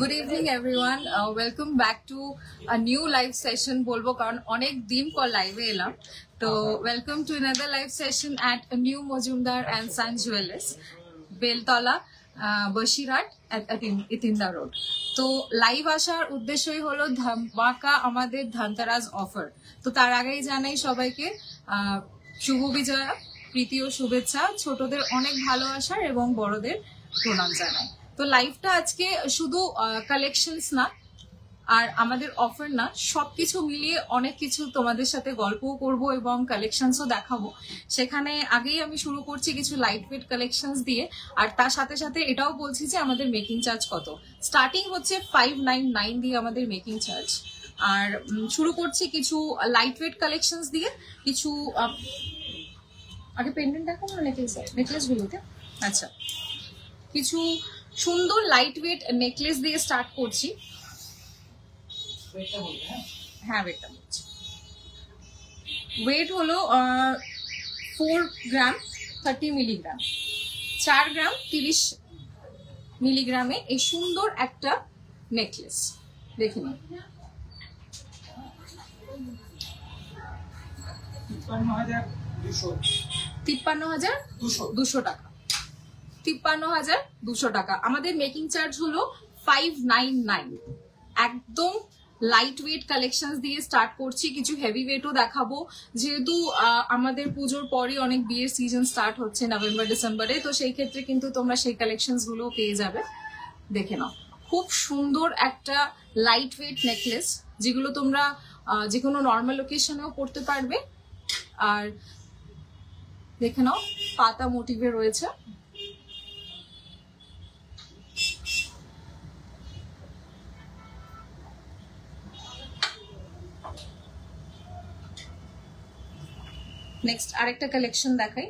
Good evening everyone. Welcome back to a new live session bolbo karon onek din por live e elam. So welcome to another live session at New Mojumdar and Son Jewelers, Beltola, Bashirat at Itinda Road. তো live আসার উদ্দেশ্যই হলো ধামাকা আমাদের Dhanteras offer. তো তার আগেই জানাই সবাইকে শুভ বিজয়া, প্রীতি ও শুভেচ্ছা, ছোটদের অনেক ভালোবাসা এবং বড়দের প্রণাম জানাই। তো লাইভটা আজকে শুধু কালেকশনস না আর আমাদের অফার না, সবকিছু মিলিয়ে অনেক কিছু তোমাদের সাথে গল্পও করব এবং কালেকশনসও দেখাবো। সেখানে আগেই আমি শুরু করছি কিছু লাইট ওয়েট কালেকশনস দিয়ে, আর তার সাথে সাথে এটাও বলছি যে আমাদের মেকিং চার্জ কত। স্টার্টিং হচ্ছে 599 দিয়ে আমাদের মেকিং চার্জ। আর শুরু করছি কিছু লাইট ওয়েট কালেকশনস দিয়ে, কিছু আগে পেন্ডেন্ট দেখাবো না নেকলেস গুলোতে। আচ্ছা, কিছু সুন্দর লাইট ওয়েট নেকলেস দিয়ে স্টার্ট করছি। হ্যাঁ, ওয়েটটা বলছি। ওয়েট হলো 4 গ্রাম 30 মিলিগ্রাম, 4 গ্রাম 30 মিলিগ্রামে এই সুন্দর একটা নেকলেস দেখে নিন। 53,200 টাকা। 53,200 টাকা। আমাদের মেকিং চার্জ হলো 599। একদম লাইট ওয়েট কালেকশন দিয়ে স্টার্ট করছি, কিছু হেভি ওয়েটও দেখাবো, যেহেতু আমাদের পুজোর পরে অনেক বিয়ের সিজন স্টার্ট হচ্ছে নভেম্বর ডিসেম্বরে। তো সেই ক্ষেত্রে কিন্তু তোমরা সেই কালেকশন গুলো পেয়ে যাবে। দেখে নাও, খুব সুন্দর একটা লাইট ওয়েট নেকলেস, যেগুলো তোমরা যে কোনো নর্মাল ওকেশনেও পড়তে পারবে। আর দেখে নাও, পাতা মোটিভে রয়েছে। নেক্সট আরেকটা কালেকশন দেখাই।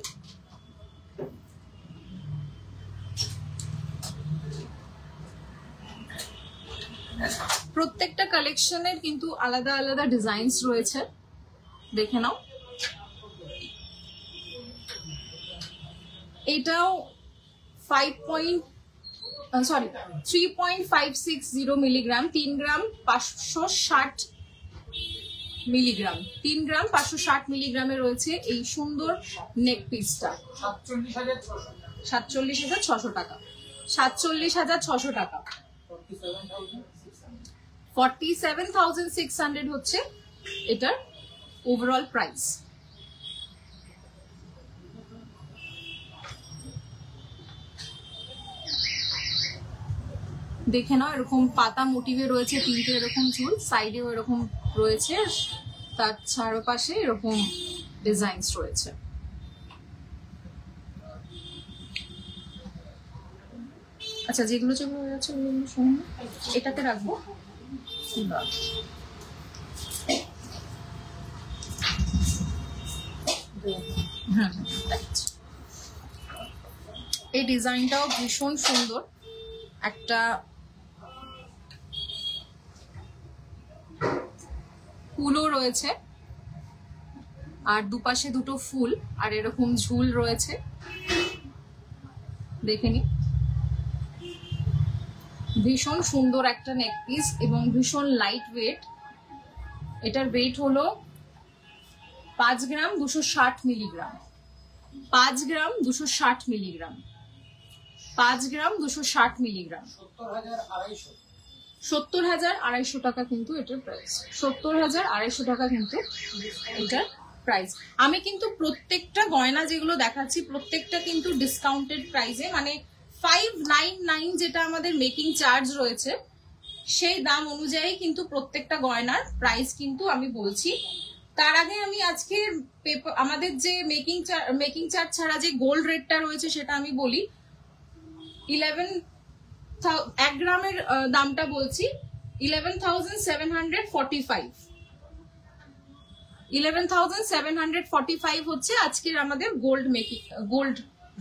প্রত্যেকটা কালেকশনের কিন্তু আলাদা আলাদা ডিজাইনস রয়েছে, দেখে নাও। এটাও 3.560 মিলিগ্রাম, 3 গ্রাম 560 মিলিগ্রাম, 3 গ্রাম 560 মিলিগ্রামে রয়েছে এই সুন্দর নেক পিসটা। 47,600 টাকা। 47,600 টাকা। 47,600 হচ্ছে এটার ওভারঅল প্রাইস। দেখে নাও, এরকম পাতা মোটিভে রয়েছে, তিনটে এরকম ঝুল, সাইডেও এরকম রয়েছে, তার চারপাশে এরকম ডিজাইনস রয়েছে। আচ্ছা, যেগুলো যেগুলো হয়ে যাচ্ছে ওগুলো শুনুন, এটাতে রাখবো। এই ডিজাইনটাও ভীষণ সুন্দর, একটা ফুলও রয়েছে আর দুপাশে দুটো ফুল আর এরকম ঝুল রয়েছে, দেখে নি। ভীষণ সুন্দর একটা নেক পিস এবং ভীষণ লাইট ওয়েট। এটার ওয়েট হলো 5 গ্রাম 260 মিলিগ্রাম। 5 গ্রাম 260 মিলিগ্রাম। 5 গ্রাম 260 মিলিগ্রাম। 70,250 টাকা কিন্তু এটার প্রাইস। 70,250 টাকা কিন্তু এটার প্রাইস। আমি কিন্তু প্রত্যেকটা গয়না যেগুলো দেখাচ্ছি প্রত্যেকটা কিন্তু ডিসকাউন্টেড প্রাইসে, মানে 599 যেটা আমাদের মেকিং চার্জ রয়েছে সেই দাম অনুযায়ী কিন্তু প্রত্যেকটা গয়নার প্রাইস কিন্তু আমি বলছি। তার আগে আমি আজকে আমাদের যে মেকিং চার্জ ছাড়া যে গোল্ড রেটটা রয়েছে সেটা আমি বলি। 1 গ্রামের দামটা বলছি 11,745। 11,745 হচ্ছে আজকের আমাদের gold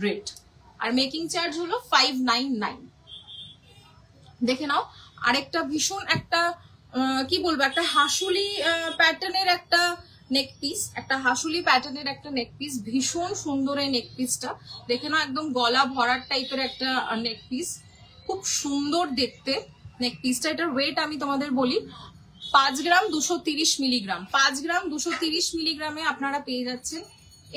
rate, are making charge হলো 599। দেখে নাও, আরেকটা ভীষণ একটা কি বলবো, একটা হাসুলি প্যাটার্নের একটা নেক পিস, একটা হাসুলি প্যাটার্নের একটা নেক পিস, ভীষণ সুন্দর এই নেক পিসটা। দেখে নাও, একদম গলা ভরার টাইপের একটা নেক পিস, খুব সুন্দর দেখতে। নেক পিসটা, এটার ওয়েট আমি তোমাদের বলি 5 গ্রাম 230 মিলিগ্রাম। 5 গ্রাম 230 মিলিগ্রামে আপনারা পেয়ে যাচ্ছেন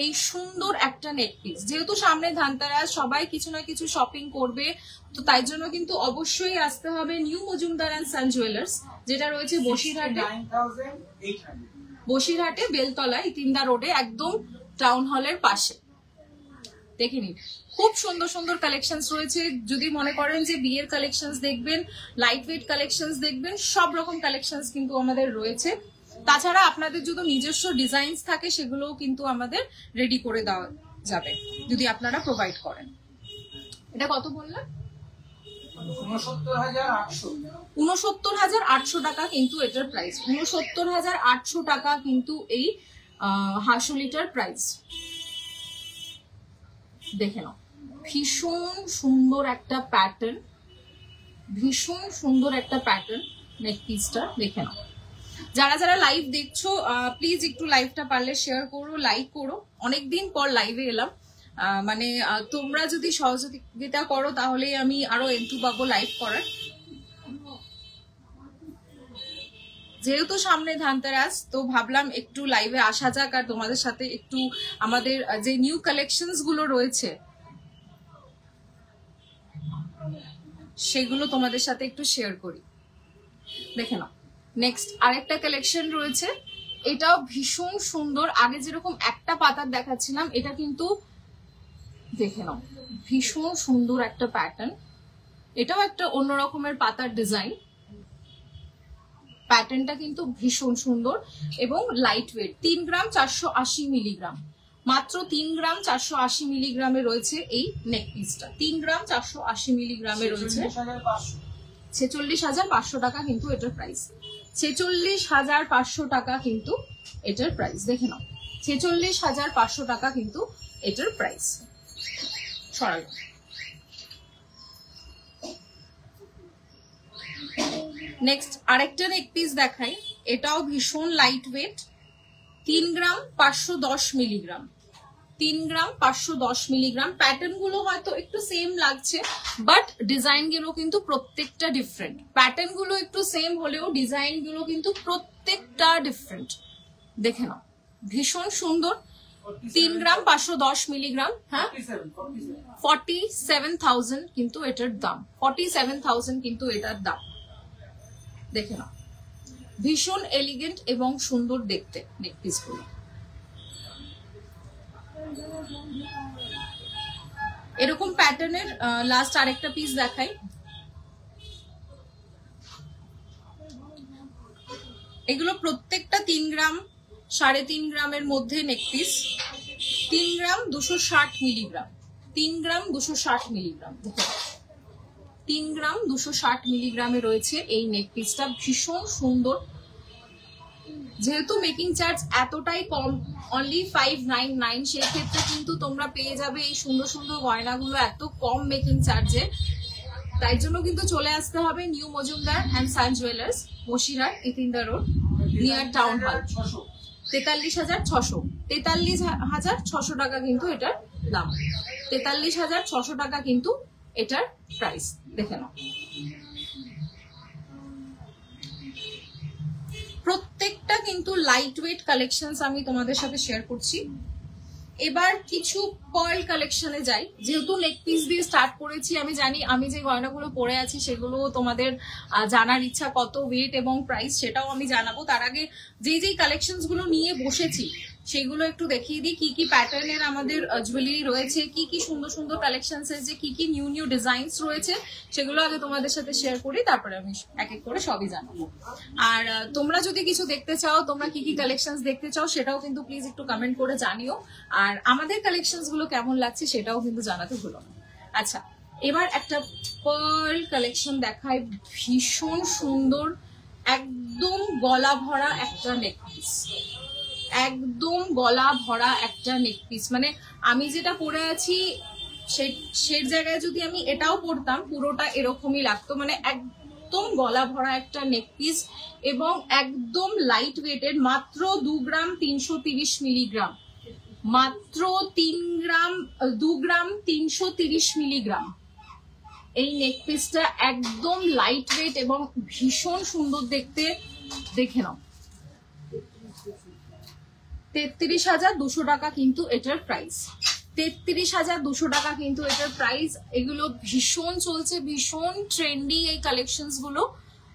এই সুন্দর একটা নেক পিস। যেহেতু সামনে ধানতেরাস, সবাই কিছু না কিছু শপিং করবে, তো তাই জন্য কিন্তু অবশ্যই আসতে হবে new Majumdar and San jewellers, যেটা রয়েছে বসিরহাটে বেলতলায় তিনদা রোডে, একদম টাউন হলের পাশে। দেখে নিন, খুব সুন্দর সুন্দর কালেকশনস রয়েছে। যদি মনে করেন যে বিয়ের কালেকশনস দেখবেন, লাইট ওয়েট কালেকশনস দেখবেন, সব রকম কালেকশনস কিন্তু আমাদের রয়েছে। তাছাড়া আপনাদের যদি নিজস্ব ডিজাইনস থাকে সেগুলোও কিন্তু আমাদের রেডি করে দেওয়া যাবে যদি আপনারা প্রোভাইড করেন। এটা কত বললেন? 69,800 টাকা কিন্তু এটার প্রাইস। 69,800 টাকা কিন্তু এই হাসুলিটার প্রাইস। দেখে নাও, ভীষণ সুন্দর একটা প্যাটার্ন, ভীষণ সুন্দর একটা প্যাটার্ন নেক পিসটা। দেখে নাও, যারা যারা লাইভ দেখছো প্লিজ একটু লাইভটা পারলে শেয়ার করো, লাইক করো। অনেকদিন পর লাইভে এলাম, মানে তোমরা যদি সহযোগিতা করো তাহলে আমি আরো এন্টু পাবো লাইভ করার। যেহেতু সামনে ধানতেরাস, তো ভাবলাম একটু লাইভে আসা যাক আর তোমাদের সাথে একটু আমাদের যে নিউ কালেকশনস গুলো রয়েছে সেগুলো তোমাদের সাথে একটু শেয়ার করি। দেখে নাও, নেক্সট আরেকটা কালেকশন রয়েছে, এটাও ভীষণ সুন্দর। আগে যেরকম একটা পাতার দেখাচ্ছিলাম, এটা কিন্তু দেখে নাও ভীষণ সুন্দর একটা প্যাটার্ন। এটাও একটা অন্য রকমের পাতার ডিজাইন। প্যাটার্নটা কিন্তু ভীষণ সুন্দর এবং লাইট ওয়েট। 3 গ্রাম 480 মিলিগ্রাম, মাত্র 3 গ্রাম 480 মিলিগ্রামে রয়েছে এই নেক পিসটা। 3 গ্রাম 480 মিলিগ্রামে রয়েছে 46,500 টাকা কিন্তু এটার প্রাইস। 46,500 টাকা কিন্তু এটার প্রাইস। দেখে নাও, 46,500 টাকা কিন্তু এটার প্রাইস। সরাই নেক্সট আরেকটা নেক পিস দেখাই, এটাও ভীষণ লাইট ওয়েট। 3 গ্রাম 510 মিলিগ্রাম, 3 গ্রাম 510 মিলিগ্রাম। প্যাটার্ন গুলো হয়তো একটু সেম লাগছে, বাট ডিজাইন গুলো কিন্তু প্রত্যেকটা ডিফারেন্ট। প্যাটার্ন গুলো একটু সেম হলেও ডিজাইন গুলো কিন্তু প্রত্যেকটা ডিফারেন্ট। দেখে নাও, ভীষণ সুন্দর। 3 গ্রাম 510 মিলিগ্রাম। হ্যাঁ, 47,000 কিন্তু এটার দাম। 47,000 কিন্তু এটার দাম। দেখে নাও, ভীষণ এলিগেন্ট এবং সুন্দর দেখতে নেক পিস গুলো। এরকম প্যাটার্নের লাস্ট আরেকটা পিস দেখাই। এগুলো প্রত্যেকটা 3 গ্রাম 3.5 গ্রামের মধ্যে নেক পিস। 3 গ্রাম 260 মিলিগ্রাম, 3 গ্রাম 260 মিলিগ্রাম। 3 গ্রাম 260 মিলিগ্রামে রয়েছে এই নেক পিসটা। ভীষণ সুন্দর। যেহেতু মেকিং চার্জ এতটাই কম, অনলি 599, সেই ক্ষেত্রে কিন্তু তোমরা পেয়ে যাবে এই সুন্দর সুন্দর গয়নাগুলো এত কম মেকিং চার্জে। তাই জন্য কিন্তু চলে আসতে হবে new Majumdar and San jewellers, Basirhat, Itinda road, near town hall. 43,600, 43,600 টাকা কিন্তু এটার দাম। 43,600 টাকা কিন্তু এটার প্রাইস। দেখে নাও, প্রত্যেকটা কিন্তু লাইট ওয়েট কালেকশনস আমি তোমাদের সাথে শেয়ার করছি। এবার কিছু পার্ল কালেকশনে যাই। যেহেতু নেক পিস দিয়ে স্টার্ট করেছি, আমি জানি আমি যে গয়নাগুলো পরে আছি সেগুলো তোমাদের জানার ইচ্ছা, কত ওয়েট এবং প্রাইস সেটাও আমি জানাবো। তার আগে যেই কালেকশনস গুলো নিয়ে বসেছি সেগুলো একটু দেখিয়ে দিই। কি কি প্যাটার্নের আমাদের জুয়েলারি রয়েছে, কি কি সুন্দর সুন্দর কালেকশনস এর যে কি কি নিউ নিউ ডিজাইনস রয়েছে সেগুলো আগে তোমাদের সাথে শেয়ার করি, তারপরে আমি এক এক করে সবই জানাবো। আর তোমরা যদি কিছু দেখতে চাও, তোমরা কি কি কালেকশনস দেখতে চাও সেটাও কিন্তু প্লিজ একটু কমেন্ট করে জানিও। আর আমাদের কালেকশনস গুলো কেমন লাগছে সেটাও কিন্তু জানাতে ভুলো না। আচ্ছা, এবার একটা পার্ল কালেকশন দেখাই। ভীষণ সুন্দর, একদম গলা ভরা একটা নেক পিস, একদম গলা ভরা একটা নেক পিস। মানে আমি যেটা পরে আছি সেই জায়গায় যদি আমি এটাও পরতাম পুরোটা এরকমই লাগতো। মানে একদম গলা ভরা একটা নেক পিস এবং একদম লাইট ওয়েটেড। মাত্র 2 গ্রাম 330 মিলিগ্রাম, মাত্র 2 গ্রাম 330 মিলিগ্রাম। এই নেক পিসটা একদম লাইট ওয়েট এবং ভীষণ সুন্দর দেখতে। দেখে নাও, 33,200 টাকা কিন্তু এটার প্রাইস। 33,200 টাকা কিন্তু এটার প্রাইস। এগুলো ভীষণ চলছে, ভীষণ ট্রেন্ডি এই কালেকশনস গুলো।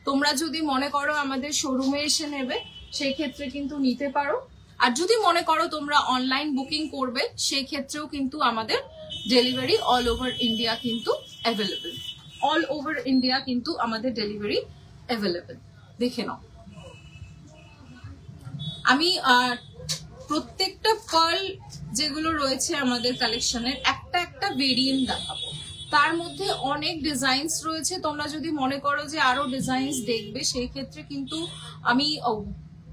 তোমরা যদি মনে করো আমাদের শোরুমে এসে নেবে, সেই ক্ষেত্রে কিন্তু নিতে পারো। আর যদি মনে করো তোমরা অনলাইন বুকিং করবে, সেই ক্ষেত্রেও কিন্তু আমাদের ডেলিভারি অল ওভার ইন্ডিয়া কিন্তু অ্যাভেলেবেল। অল ওভার ইন্ডিয়া কিন্তু আমাদের ডেলিভারি অ্যাভেলেবেল। দেখে নাও, আমি প্রত্যেকটা পার্ল যেগুলো রয়েছে আমাদের কালেকশনের একটা একটা ভেরিয়েন্ট দেখাবো। তার মধ্যে অনেক ডিজাইনস রয়েছে। তোমরা যদি মনে করো যে আরো ডিজাইনস দেখবে, সেই ক্ষেত্রে কিন্তু আমি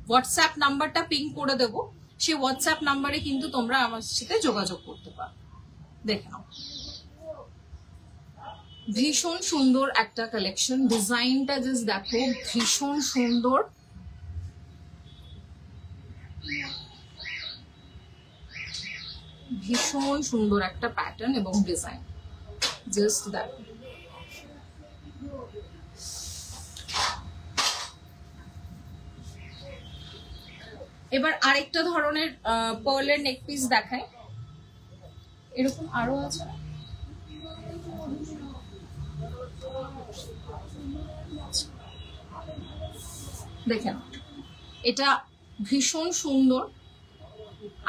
হোয়াটসঅ্যাপ নাম্বারটা পিং করে দেব। সেই হোয়াটসঅ্যাপ নাম্বারে কিন্তু তোমরা আমার সাথে যোগাযোগ করতে পারো। দেখে নাও, ভীষণ সুন্দর একটা কালেকশন। ডিজাইনটা জাস্ট দেখো, ভীষণ সুন্দর। ভীষণ সুন্দর একটা প্যাটার্ন এবং ডিজাইন, জাস্ট দেখো। এবার আরেকটা ধরনের পার্লের নেক পিস দেখায়। এরকম আরো আছে, দেখেন এটা ভীষণ সুন্দর।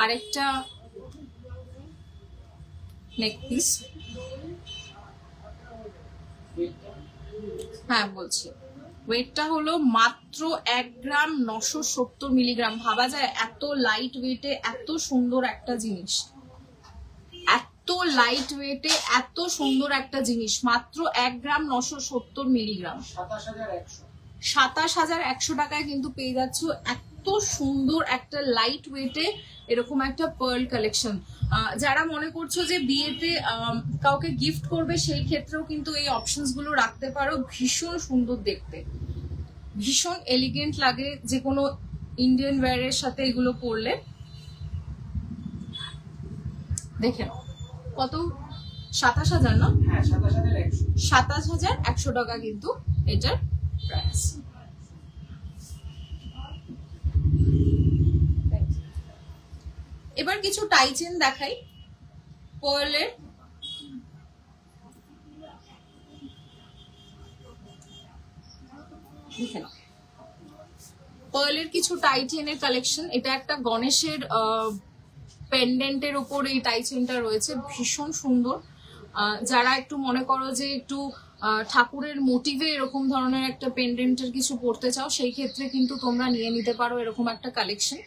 আরেকটা নেক পিস, হ্যাঁ বলছি, ওয়েটটা হলো মাত্র 1 গ্রাম 970 মিলিগ্রাম। ভাবা যায় এত লাইট ওয়েটে এত সুন্দর একটা জিনিস, এত লাইট ওয়েটে এত সুন্দর একটা জিনিস, মাত্র 1 গ্রাম 970 মিলিগ্রাম। 27,100 টাকায় কিন্তু পেয়ে যাচ্ছ এত সুন্দর একটা লাইট ওয়েটে এরকম একটা পার্ল কালেকশন। যারা মনে করছো যে বিয়েতে কাউকে গিফট করবে, সেই ক্ষেত্রেও কিন্তু এই অপশনস গুলো রাখতে পারো। ভীষণ সুন্দর দেখতে, ভীষণ এলিগেন্ট লাগে যে কোনো ইন্ডিয়ান ওয়্যারের সাথে এগুলো পরলে। দেখে নাও কত, 27,000 না? 27,100 টাকা কিন্তু এটার প্রাইস। এবার কিছু টাই চেন দেখাই পার্লের। দেখে নাও, পার্লের কিছু টাই চেনের কালেকশন। এটা একটা গণেশের পেন্ডেন্টের উপর এই টাই চেনটা রয়েছে, ভীষণ সুন্দর। যারা একটু মনে করো যে একটু ঠাকুরের মোটিভে এরকম ধরনের একটা পেন্ডেন্টের কিছু পড়তে চাও, সেই ক্ষেত্রে কিন্তু তোমরা নিয়ে নিতে পারো এরকম একটা কালেকশন,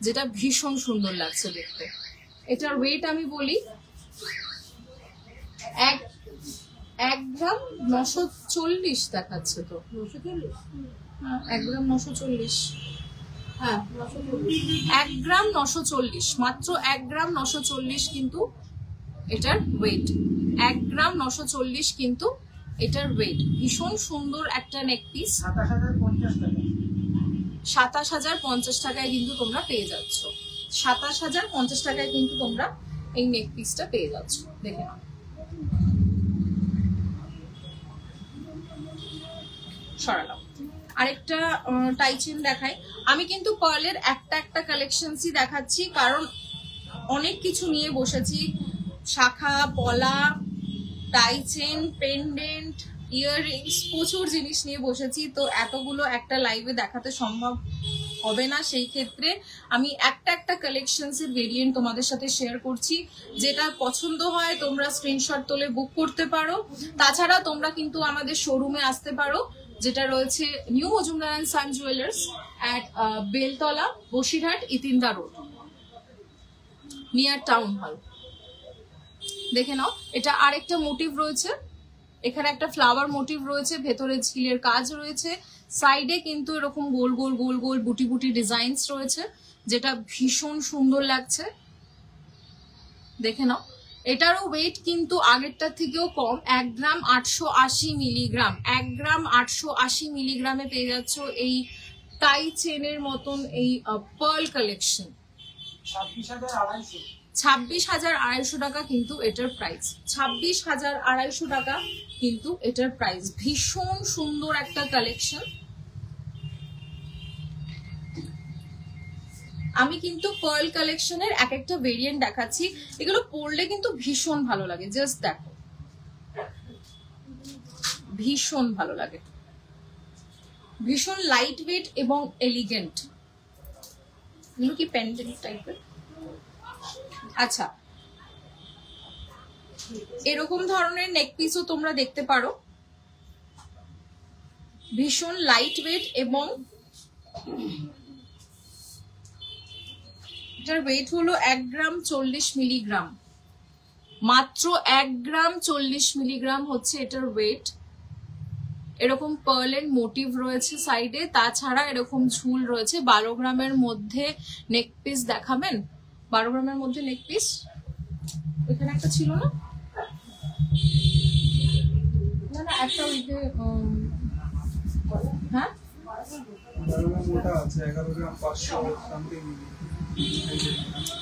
যেটা ভীষণ সুন্দর লাগছে দেখতে। এটার ওয়েট আমি বলি, 1 গ্রাম 940 দেখাচ্ছে তো। 1 গ্রাম 940, হ্যাঁ 1 গ্রাম 940, মাত্র 1 গ্রাম 940 কিন্তু এটার ওয়েট। 1 গ্রাম 940 কিন্তু এটার ওয়েট। ভীষণ সুন্দর একটা নেক পিস। 27,050 টাকায় কিন্তু তোমরা পেয়ে যাচ্ছ। 27,050 টাকায় কিন্তু তোমরা এই নেক পিসটা পেয়ে যাচ্ছ। দেখে নাও, সরালাম। আরেকটা টাই চেন দেখাই। আমি কিন্তু পার্লের একটা একটা কালেকশনসই দেখাচ্ছি, কারণ অনেক কিছু নিয়ে বসেছি। শাখা, পলা, টাই চেন, পেন্ডেন্ট, ইয়াররিংস, প্রচুর জিনিস নিয়ে বসেছি। তো এতগুলো একটা লাইভে দেখাতে সম্ভব হবে না। সেই ক্ষেত্রে আমি একটা একটা কালেকশনসের ভেরিয়েন্ট তোমাদের সাথে শেয়ার করছি। যেটা পছন্দ হয় তোমরা স্ক্রিনশট তুলে বুক করতে পারো। তাছাড়া তোমরা কিন্তু আমাদের শোরুমে আসতে পারো, যেটা রয়েছে New Majumdar and San Jewellers at Beltala, Basirhat, Itinda road, near town hall. দেখে নাও, এটা আরেকটা মোটিভ রয়েছে। এখানে একটা ফ্লাওয়ার মোটিভ রয়েছে, ভেতরে ঝিলের কাজ রয়েছে, সাইডে কিন্তু এরকম গোল গোল গোল গোল বুটি বুটি ডিজাইনস রয়েছে, যেটা ভীষণ সুন্দর লাগছে। দেখে নাও, এটারও ওয়েট কিন্তু আগেরটার থেকেও কম, 1 গ্রাম 880 মিলিগ্রাম। 1 গ্রাম 880 মিলিগ্রামে পেয়ে যাচ্ছ এই টাই চেনের মতন এই পার্ল কালেকশন। 26,250 টাকা কিন্তু এটার প্রাইস, 26,250 টাকা কিন্তু এটার প্রাইস। ভীষণ সুন্দর একটা কালেকশন। আমি কিন্তু পার্ল কালেকশনের এক একটা ভেরিয়েন্ট দেখাচ্ছি, এগুলো পরলে কিন্তু ভীষণ ভালো লাগে। জাস্ট দেখো, ভীষণ ভালো লাগে, ভীষণ লাইট ওয়েট এবং এলিগেন্ট। এগুলো কি পেন্ডেন্ট টাইপের? আচ্ছা, এরকম ধরনের নেক পিসও তোমরা দেখতে পারো, ভীষণ লাইট ওয়েট এবং এটার ওয়েট হলো 1 গ্রাম 40 মিলিগ্রাম, মাত্র 1 গ্রাম 40 মিলিগ্রাম হচ্ছে এটার ওয়েট। এরকম পার্লের মোটিভ রয়েছে সাইডে, তাছাড়া এরকম ঝুল রয়েছে। 12 গ্রামের মধ্যে নেক পিস দেখাবেন? 12 গ্রামের মধ্যে নেক পিস এখানে একটা ছিল না? না না, একটা ওই যে হ্যাঁ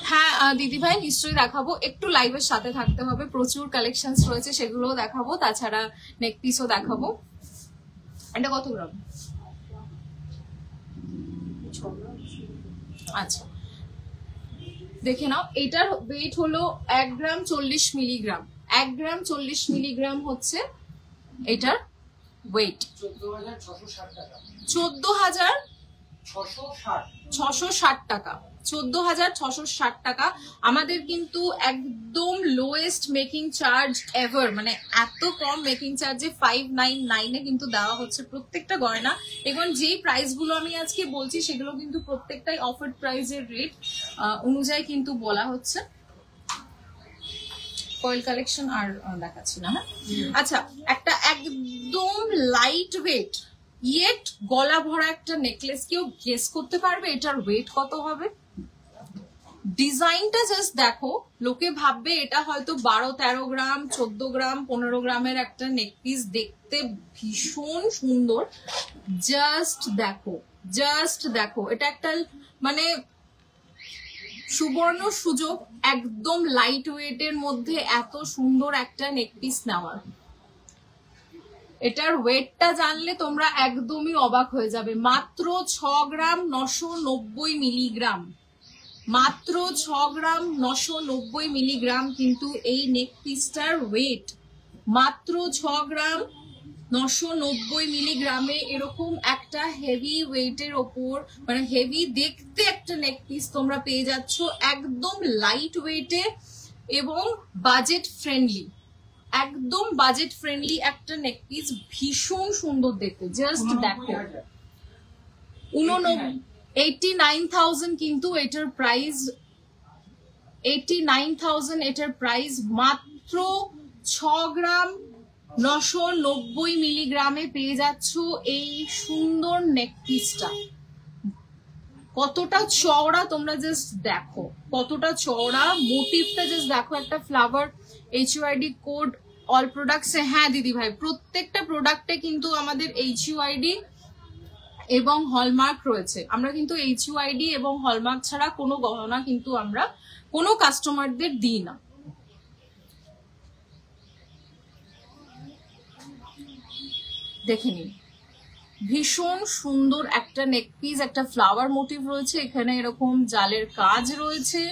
হ্যাঁ দিদি ভাই নিশ্চয়ই দেখাবো, একটু লাইভের সাথে থাকতে হবে, প্রচুর কালেকশনস রয়েছে সেগুলোও দেখাবো, তাছাড়া নেক পিসও দেখাবো। এটা কত গ্রাম? আচ্ছা দেখে নাও, এটার ওয়েট হলো 1 গ্রাম 40 মিলিগ্রাম। 1 গ্রাম 40 মিলিগ্রাম হচ্ছে এটার ওয়েট। 14,660 টাকা, 14,660 টাকা। আমাদের কিন্তু একদম লোয়েস্ট মেকিং চার্জ এভার, মানে এত কম মেকিং চার্জে 599 এ কিন্তু দেওয়া হচ্ছে প্রত্যেকটা গয়না। এবং যেই প্রাইস গুলো আমি আজকে বলছি সেগুলো কিন্তু প্রত্যেকটাই অফার প্রাইসের রেট অনুযায়ী কিন্তু বলা হচ্ছে। কয়েল কালেকশন আর দেখাচ্ছি না। হ্যাঁ আচ্ছা, একটা একদম লাইট ওয়েট ইয়েট গলা ভরা একটা নেকলেস, কেউ গেস করতে পারবে এটার ওয়েট কত হবে? ডিজাইনটা জাস্ট দেখো, লোকে ভাববে এটা হয়তো 12-13 গ্রাম 14 গ্রাম 15 গ্রামের একটা নেকপিস, দেখতে ভীষণ সুন্দর। জাস্ট দেখো, জাস্ট দেখো, এটা একটা মানে সুবর্ণ সুযোগ একদম লাইট ওয়েটের মধ্যে এত সুন্দর একটা নেকপিস নেওয়ার। এটার ওয়েটটা জানলে তোমরা একদমই অবাক হয়ে যাবে। মাত্র 6 গ্রাম 990 মিলিগ্রাম, মাত্র 6 গ্রাম 990 মিলিগ্রাম কিন্তু এই নেক পিসটার ওয়েট। মাত্র 6 গ্রাম 990 মিলিগ্রামে এরকম একটা হেভি ওয়েটের ওপর, মানে হেভি দেখতে একটা নেক পিস তোমরা পেয়ে যাচ্ছ, একদম লাইট ওয়েটে এবং বাজেট ফ্রেন্ডলি। একদম বাজেট ফ্রেন্ডলি একটা নেক পিস, ভীষণ সুন্দর দেখতে। জাস্ট দেখো, 89,000 কিন্তু এটার প্রাইস, 89,000 এটার প্রাইস। মাত্র 6 গ্রাম 990 মিলিগ্রামে পেয়ে যাচ্ছ এই সুন্দর নেক পিসটা। কতটা চওড়া তোমরা জাস্ট দেখো, কতটা চওড়া। মোটিভটা জাস্ট দেখো, একটা ফ্লাওয়ার, HUID কোড অল প্রোডাক্টসে। হ্যাঁ দিদি ভাই, প্রত্যেকটা প্রোডাক্টে কিন্তু আমাদের HUID এবং হলমার্ক রয়েছে। আমরা কিন্তু HUID এবং হলমার্ক ছাড়া কোনো গহনা কিন্তু আমরা কোনো কাস্টমারদের দিই না। দেখে নিন, ভীষণ সুন্দর একটা নেক পিস, একটা ফ্লাওয়ার মোটিভ রয়েছে এখানে, এরকম জালের কাজ রয়েছে,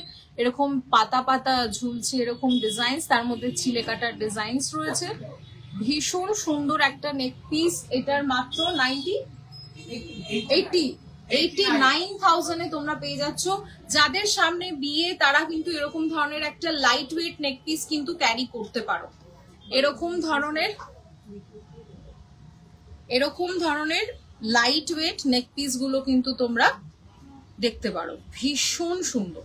এরকম পাতা পাতা ঝুলছে, এরকম ডিজাইনস, তার মধ্যে ছিলে কাটার ডিজাইনস রয়েছে। ভীষণ সুন্দর একটা নেক পিস। এটার মাত্র 89,000 এ তোমরা পেয়ে যাচ্ছ। যাদের সামনে বিয়ে তারা কিন্তু এরকম ধরনের একটা লাইট ওয়েট নেক পিস কিন্তু ক্যারি করতে পারো। এরকম ধরনের লাইট ওয়েট নেক পিস গুলো কিন্তু তোমরা দেখতে পারো, ভীষণ সুন্দর।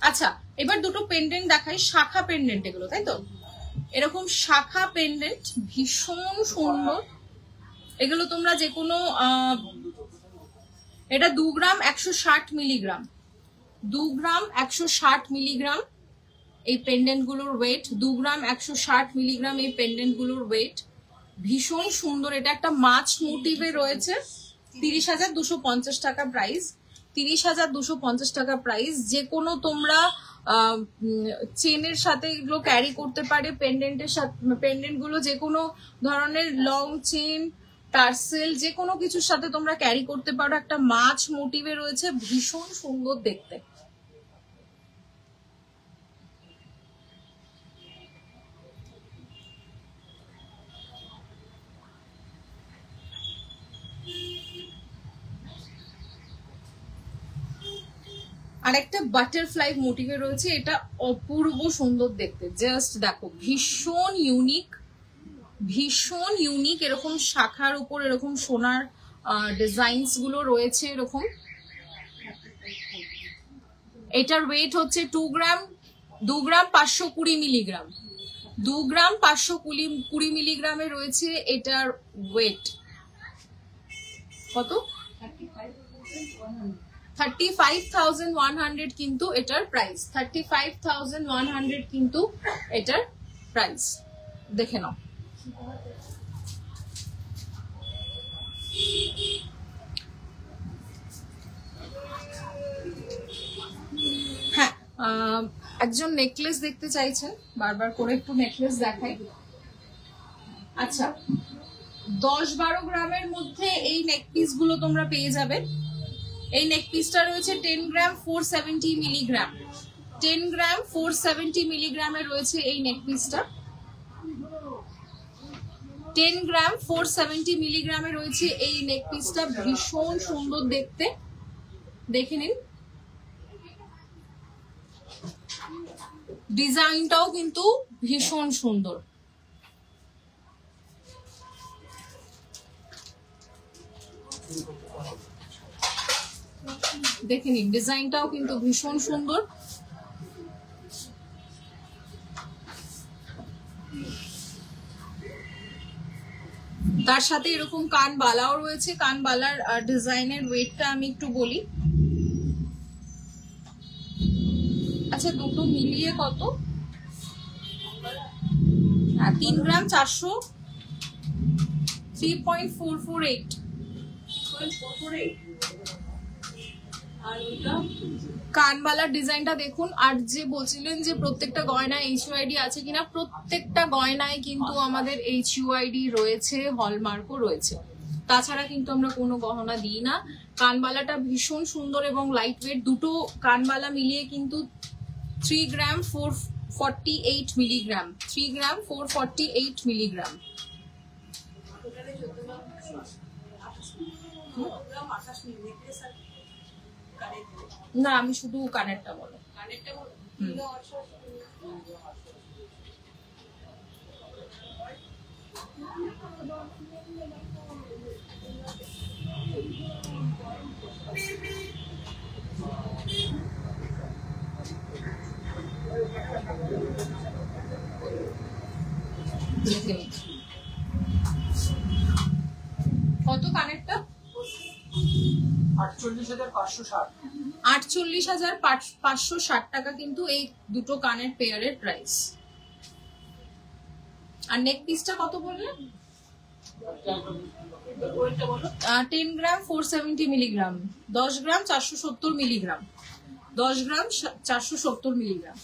আচ্ছা, এবার দুটো পেন্ডেন্ট দেখাই, শাখা পেন্ডেন্ট এগুলো, তাই তো? এরকম শাখা পেন্ডেন্ট ভীষণ সুন্দর। এগুলো তোমরা যে কোনো, এটা 2 গ্রাম 160 মিলিগ্রাম, 2 গ্রাম 160 মিলিগ্রাম এই পেন্ডেন্ট গুলোর ওয়েট। 2 গ্রাম 160 মিলিগ্রাম এই পেন্ডেন্ট গুলোর ওয়েট। ভীষণ সুন্দর। এটা একটা মাছ মোটিভে রয়েছে। 30,250 টাকা প্রাইস, 30,250 টাকা প্রাইস। যে কোনো তোমরা চেনের সাথে এগুলো ক্যারি করতে পারে, পেন্ডেন্টের সাথে, পেন্ডেন্ট গুলো যে কোনো ধরনের লং চেন, টার্সেল, যে কোনো কিছুর সাথে তোমরা ক্যারি করতে পারো। একটা মাছ মোটিভে রয়েছে, ভীষণ সুন্দর দেখতে। আর একটা বাটারফ্লাই মোটিভে রয়েছে, এটা অপূর্ব সুন্দর দেখতে। জাস্ট দেখো, ভীষণ ইউনিক, ভীষণ ইউনিক। এরকম শাখার উপর এরকম সোনার ডিজাইনস গুলো রয়েছে এরকম। এটার ওয়েট হচ্ছে 2 গ্রাম 520 মিলিগ্রাম। 2 গ্রাম 520 মিলিগ্রামে রয়েছে এটার ওয়েট। কত? 35,100 কিন্তু এটার প্রাইস। 35,100 কিন্তু এটার প্রাইস। দেখে নাও। হ্যাঁ, একজন নেকলেস দেখতে চাইছেন, বারবার করে একটু নেকলেস দেখাই। আচ্ছা, 10-12 গ্রামের মধ্যে এই নেক পিস গুলো তোমরা পেয়ে যাবে। এই নেক পিসটা রয়েছে 10 গ্রাম 470 মিলিগ্রাম। 10 গ্রাম 470 মিলিগ্রামে রয়েছে এই নেক পিসটা। 10 গ্রাম 470 মিলিগ্রামে রয়েছে এই নেক পিসটা। ভীষণ সুন্দর দেখতে, দেখে নিন। ডিজাইনটাও কিন্তু ভীষণ সুন্দর। দেখে নিন, ডিজাইনটাও কিন্তু ভীষণ সুন্দর। তার সাথে এরকম কান বালাও রয়েছে। কান বালার ডিজাইনের ওয়েটটা আমি একটু বলি। আচ্ছা, দুটো মিলিয়ে কত? 3 গ্রাম 400, 3.448। কানবালার ডিজাইনটা দেখুন। আর যে বলছিলেন যে প্রত্যেকটা গয়নায় HUID আছে কিনা, প্রত্যেকটা গয়নায় কিন্তু আমাদের HUID রয়েছে, হলমার্কও রয়েছে। তাছাড়া কিন্তু আমরা কোনো গহনা দিই না। কানবালাটা ভীষণ সুন্দর এবং লাইট ওয়েট। দুটো কানবালা মিলিয়ে কিন্তু 3 গ্রাম 448 মিলিগ্রাম। 3 গ্রাম 448 মিলিগ্রাম। না, আমি শুধু কানেরটা বলো। কত কানেরটা? 48,560 টাকা কিন্তু এই দুটো কানের পেয়ারের প্রাইস। আর নেক পিসটা কত বললেন? 10 গ্রাম 470 মিলিগ্রাম। 10 গ্রাম 470 মিলিগ্রাম। 10 গ্রাম 470 মিলিগ্রাম।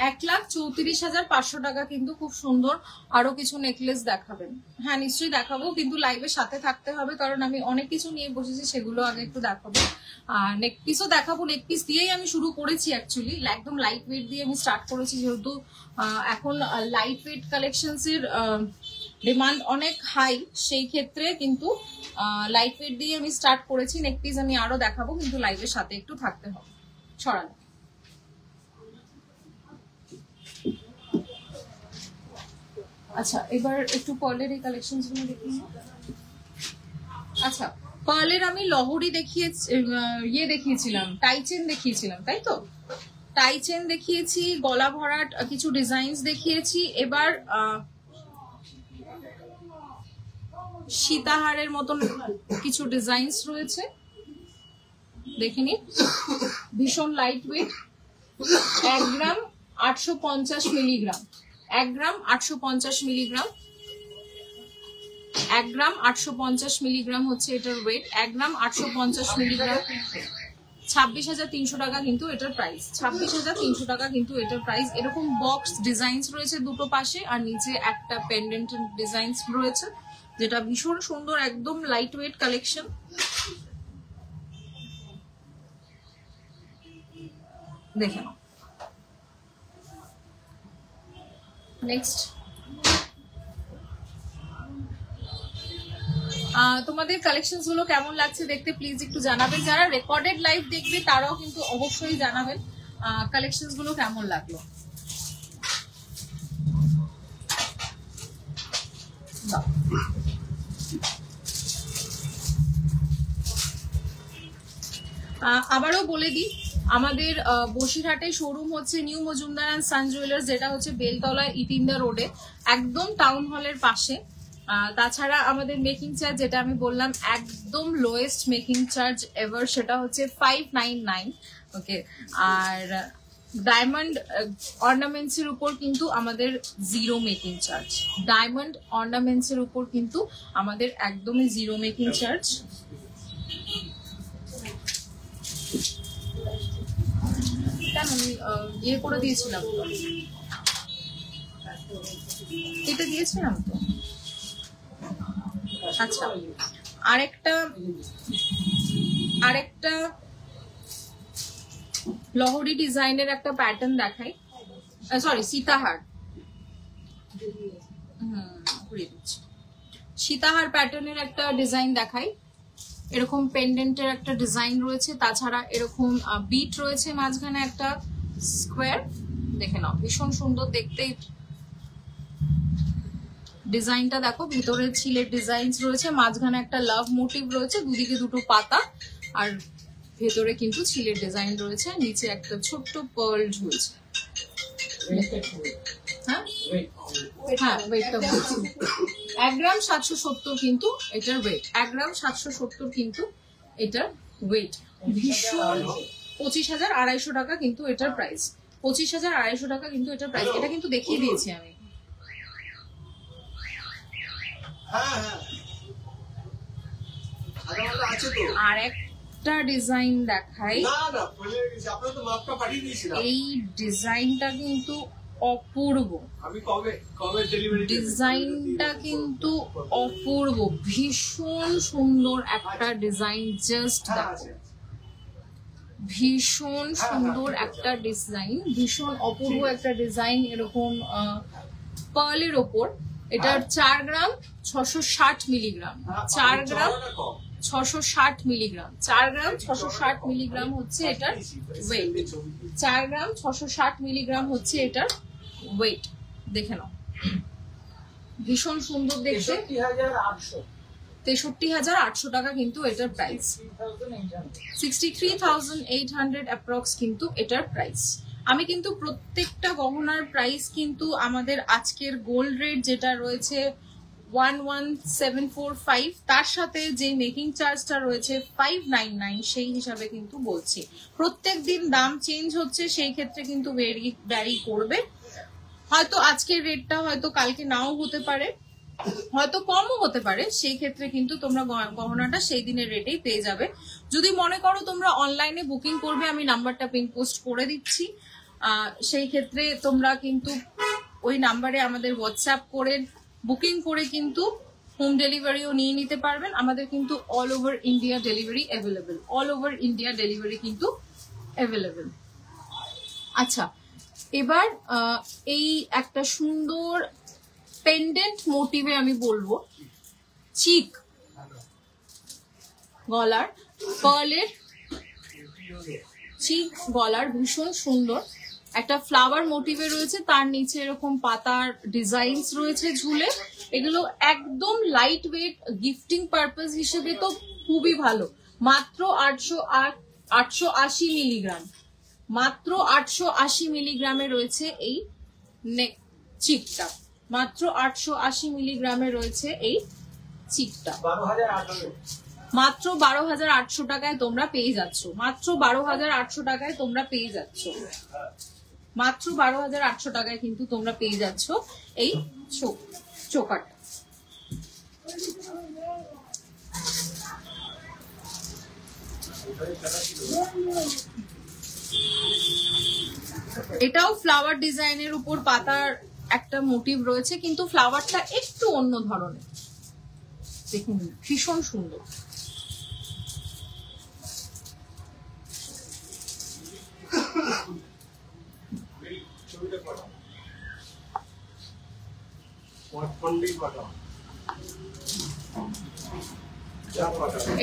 $1,34,500 টাকা কিন্তু খুব সুন্দর। আরো কিছু নেকলেস দেখাবেন? হ্যাঁ, নিশ্চয়ই দেখাবো, কিন্তু লাইভের সাথে থাকতে হবে, কারণ আমি অনেক কিছু নিয়ে বসেছি, সেগুলো আগে একটু দেখাবো। আর নেক পিসও দেখাবো। নেক পিস দিয়েই আমি শুরু করেছি অ্যাকচুয়ালি, একদম লাইট ওয়েট দিয়ে আমি স্টার্ট করেছি, যেহেতু এখন লাইট ওয়েট কালেকশনস এর ডিমান্ড অনেক হাই, সেই ক্ষেত্রে কিন্তু লাইট ওয়েট দিয়ে আমি স্টার্ট করেছি। নেক পিস আমি আরো দেখাবো, কিন্তু লাইভের সাথে একটু থাকতে হবে। ছড়ানো। আচ্ছা, এবার একটু পার্লের এই কালেকশনস গুলো দেখি। আচ্ছা, পার্লের আমি লহরি দেখিয়েছিলাম, টাই চেন দেখিয়েছিলাম, তাই তো? টাই চেন দেখিয়েছি, গলা ভরাট কিছু ডিজাইনস দেখিয়েছি। এবার সীতাহারের মতন কিছু ডিজাইনস রয়েছে, দেখে নিন। ভীষণ লাইট ওয়েট, 1 গ্রাম 850 মিলিগ্রাম, 1 গ্রাম 850 মিলিগ্রাম, 1 গ্রাম 850 মিলিগ্রাম হচ্ছে এটার ওয়েট। 1 গ্রাম 850 মিলিগ্রাম, 26,300 টাকা কিন্তু এটার প্রাইস। 26,300 টাকা কিন্তু এটার প্রাইস। এরকম বক্স ডিজাইনস রয়েছে দুটো পাশে, আর নিচে একটা পেন্ডেন্ট ডিজাইনস রয়েছে, যেটা ভীষণ সুন্দর, একদম লাইট ওয়েট কালেকশন। দেখে নাও। নেক্সট, তোমাদের কালেকশনস গুলো কেমন লাগছে দেখতে প্লিজ একটু জানাবেন। যারা রেকর্ডেড লাইভ দেখবে তারাও কিন্তু অবশ্যই জানাবেন কালেকশনস গুলো কেমন লাগলো। আবারও বলে দিই, আমাদের বসিরহাটে শোরুম হচ্ছে new Majumdar and San jewellers, যেটা হচ্ছে বেলতলা ইটিন্ডা রোডে, একদম টাউন হলের পাশে। তাছাড়া আমাদের মেকিং চার্জ, যেটা আমি বললাম একদম লোয়েস্ট মেকিং চার্জ এভার, সেটা হচ্ছে 599। ওকে, আর ডায়মন্ড অর্নামেন্টস এর উপর কিন্তু আমাদের zero making charge. Diamond ornaments এর উপর কিন্তু আমাদের একদমই জিরো মেকিং চার্জ। আমি ইয়ে করে দিয়েছিলাম, এটা দিয়েছিলাম তো। আচ্ছা, আরেকটা লহরি ডিজাইনের একটা প্যাটার্ন দেখাই, সরি সীতাহার, সীতাহার প্যাটার্নের একটা ডিজাইন দেখাই। এরকম পেন্ডেন্টের একটা ডিজাইন রয়েছে, তাছাড়া এরকম বিট রয়েছে মাঝখানে একটা স্কোয়ার, দেখে নাও ভীষণ সুন্দর দেখতে। ডিজাইনটা দেখো, ভিতরে ছিলের ডিজাইন রয়েছে, মাঝখানে একটা লাভ মোটিভ রয়েছে, দুদিকে দুটো পাতা, আর ভেতরে কিন্তু ছিলের ডিজাইন রয়েছে, নিচে একটা ছোট্ট পার্ল ঝুলছে। হ্যাঁ, ওয়েটটা বলছি 1 গ্রাম 770 কিন্তু এটার ওয়েট, 1 গ্রাম 770 কিন্তু এটার ওয়েট। ভীষণ 25,250 টাকা কিন্তু এটার প্রাইস, 25,250 টাকা কিন্তু এটার প্রাইস। এটা কিন্তু দেখিয়ে দিয়েছি আমি। আর একটা ডিজাইন দেখাই, এই ডিজাইনটা কিন্তু অপূর্ব, ডিজাইনটা কিন্তু অপূর্ব, ভীষণ সুন্দর একটা ডিজাইন। জাস্ট দেখো, ভীষণ সুন্দর একটা ডিজাইন, ভীষণ অপূর্ব একটা ডিজাইন। এরকম পার্লের ওপর, এটার 4 গ্রাম 660 মিলিগ্রাম, 4 গ্রাম 660 মিলিগ্রাম, 4 গ্রাম 660 মিলিগ্রাম হচ্ছে এটার ওয়েট, 4 গ্রাম 660 মিলিগ্রাম হচ্ছে এটার ওয়েট। দেখে নাও, ভীষণ সুন্দর দেখতে। 63,800 টাকা কিন্তু এটার প্রাইস, 63,800 অ্যাপ্রক্স কিন্তু এটার প্রাইস। আমি কিন্তু প্রত্যেকটা গহনার প্রাইস কিন্তু আমাদের আজকের গোল্ড রেট যেটা রয়েছে 11,745, তার সাথে যে মেকিং চার্জটা রয়েছে 599, সেই হিসাবে কিন্তু বলছি। প্রত্যেক দিন দাম চেঞ্জ হচ্ছে, সেই ক্ষেত্রে কিন্তু ভ্যারি করবে। হয়তো আজকের রেটটা হয়তো কালকে নাও হতে পারে, হয়তো কমও হতে পারে, সেই ক্ষেত্রে কিন্তু তোমরা গহনাটা সেই দিনের রেটেই পেয়ে যাবে। যদি মনে করো তোমরা অনলাইনে বুকিং করবে, আমি নাম্বারটা পিন পোস্ট করে দিচ্ছি, সেই ক্ষেত্রে তোমরা কিন্তু ওই নাম্বারে আমাদের হোয়াটসঅ্যাপ করে বুকিং করে কিন্তু হোম ডেলিভারিও নিয়ে নিতে পারবেন। আমাদের কিন্তু all over India delivery available, all over India delivery কিন্তু অ্যাভেলেবেল। আচ্ছা, এবার এই একটা সুন্দর পেন্ডেন্ট মোটিভে আমি বলবো, চিক গলার, পার্লের চিক গলার, ভীষণ সুন্দর একটা ফ্লাওয়ার মোটিভে রয়েছে, তার নিচে এরকম পাতার ডিজাইনস রয়েছে ঝুলে। এগুলো একদম লাইট ওয়েট, গিফটিং পারপাস হিসেবে তো খুবই ভালো। মাত্র 880 মিলিগ্রাম, মাত্র 880 মিলিগ্রামে রয়েছে এই চিকটা, মাত্র 880 মিলিগ্রামে রয়েছে এই চিকটা মাত্র 12,800 টাকায় তোমরা পেয়ে যাচ্ছ, মাত্র 12,800 টাকায় তোমরা পেয়ে যাচ্ছ, মাত্র 12,800 টাকায় কিন্তু তোমরা পেয়ে যাচ্ছ এই চোকারটা। এটাও ফ্লাওয়ার ডিজাইনের উপর পাতার একটা মোটিভ রয়েছে, কিন্তু ফ্লাওয়ারটা একটু অন্য ধরনের। দেখুন ভীষণ সুন্দর।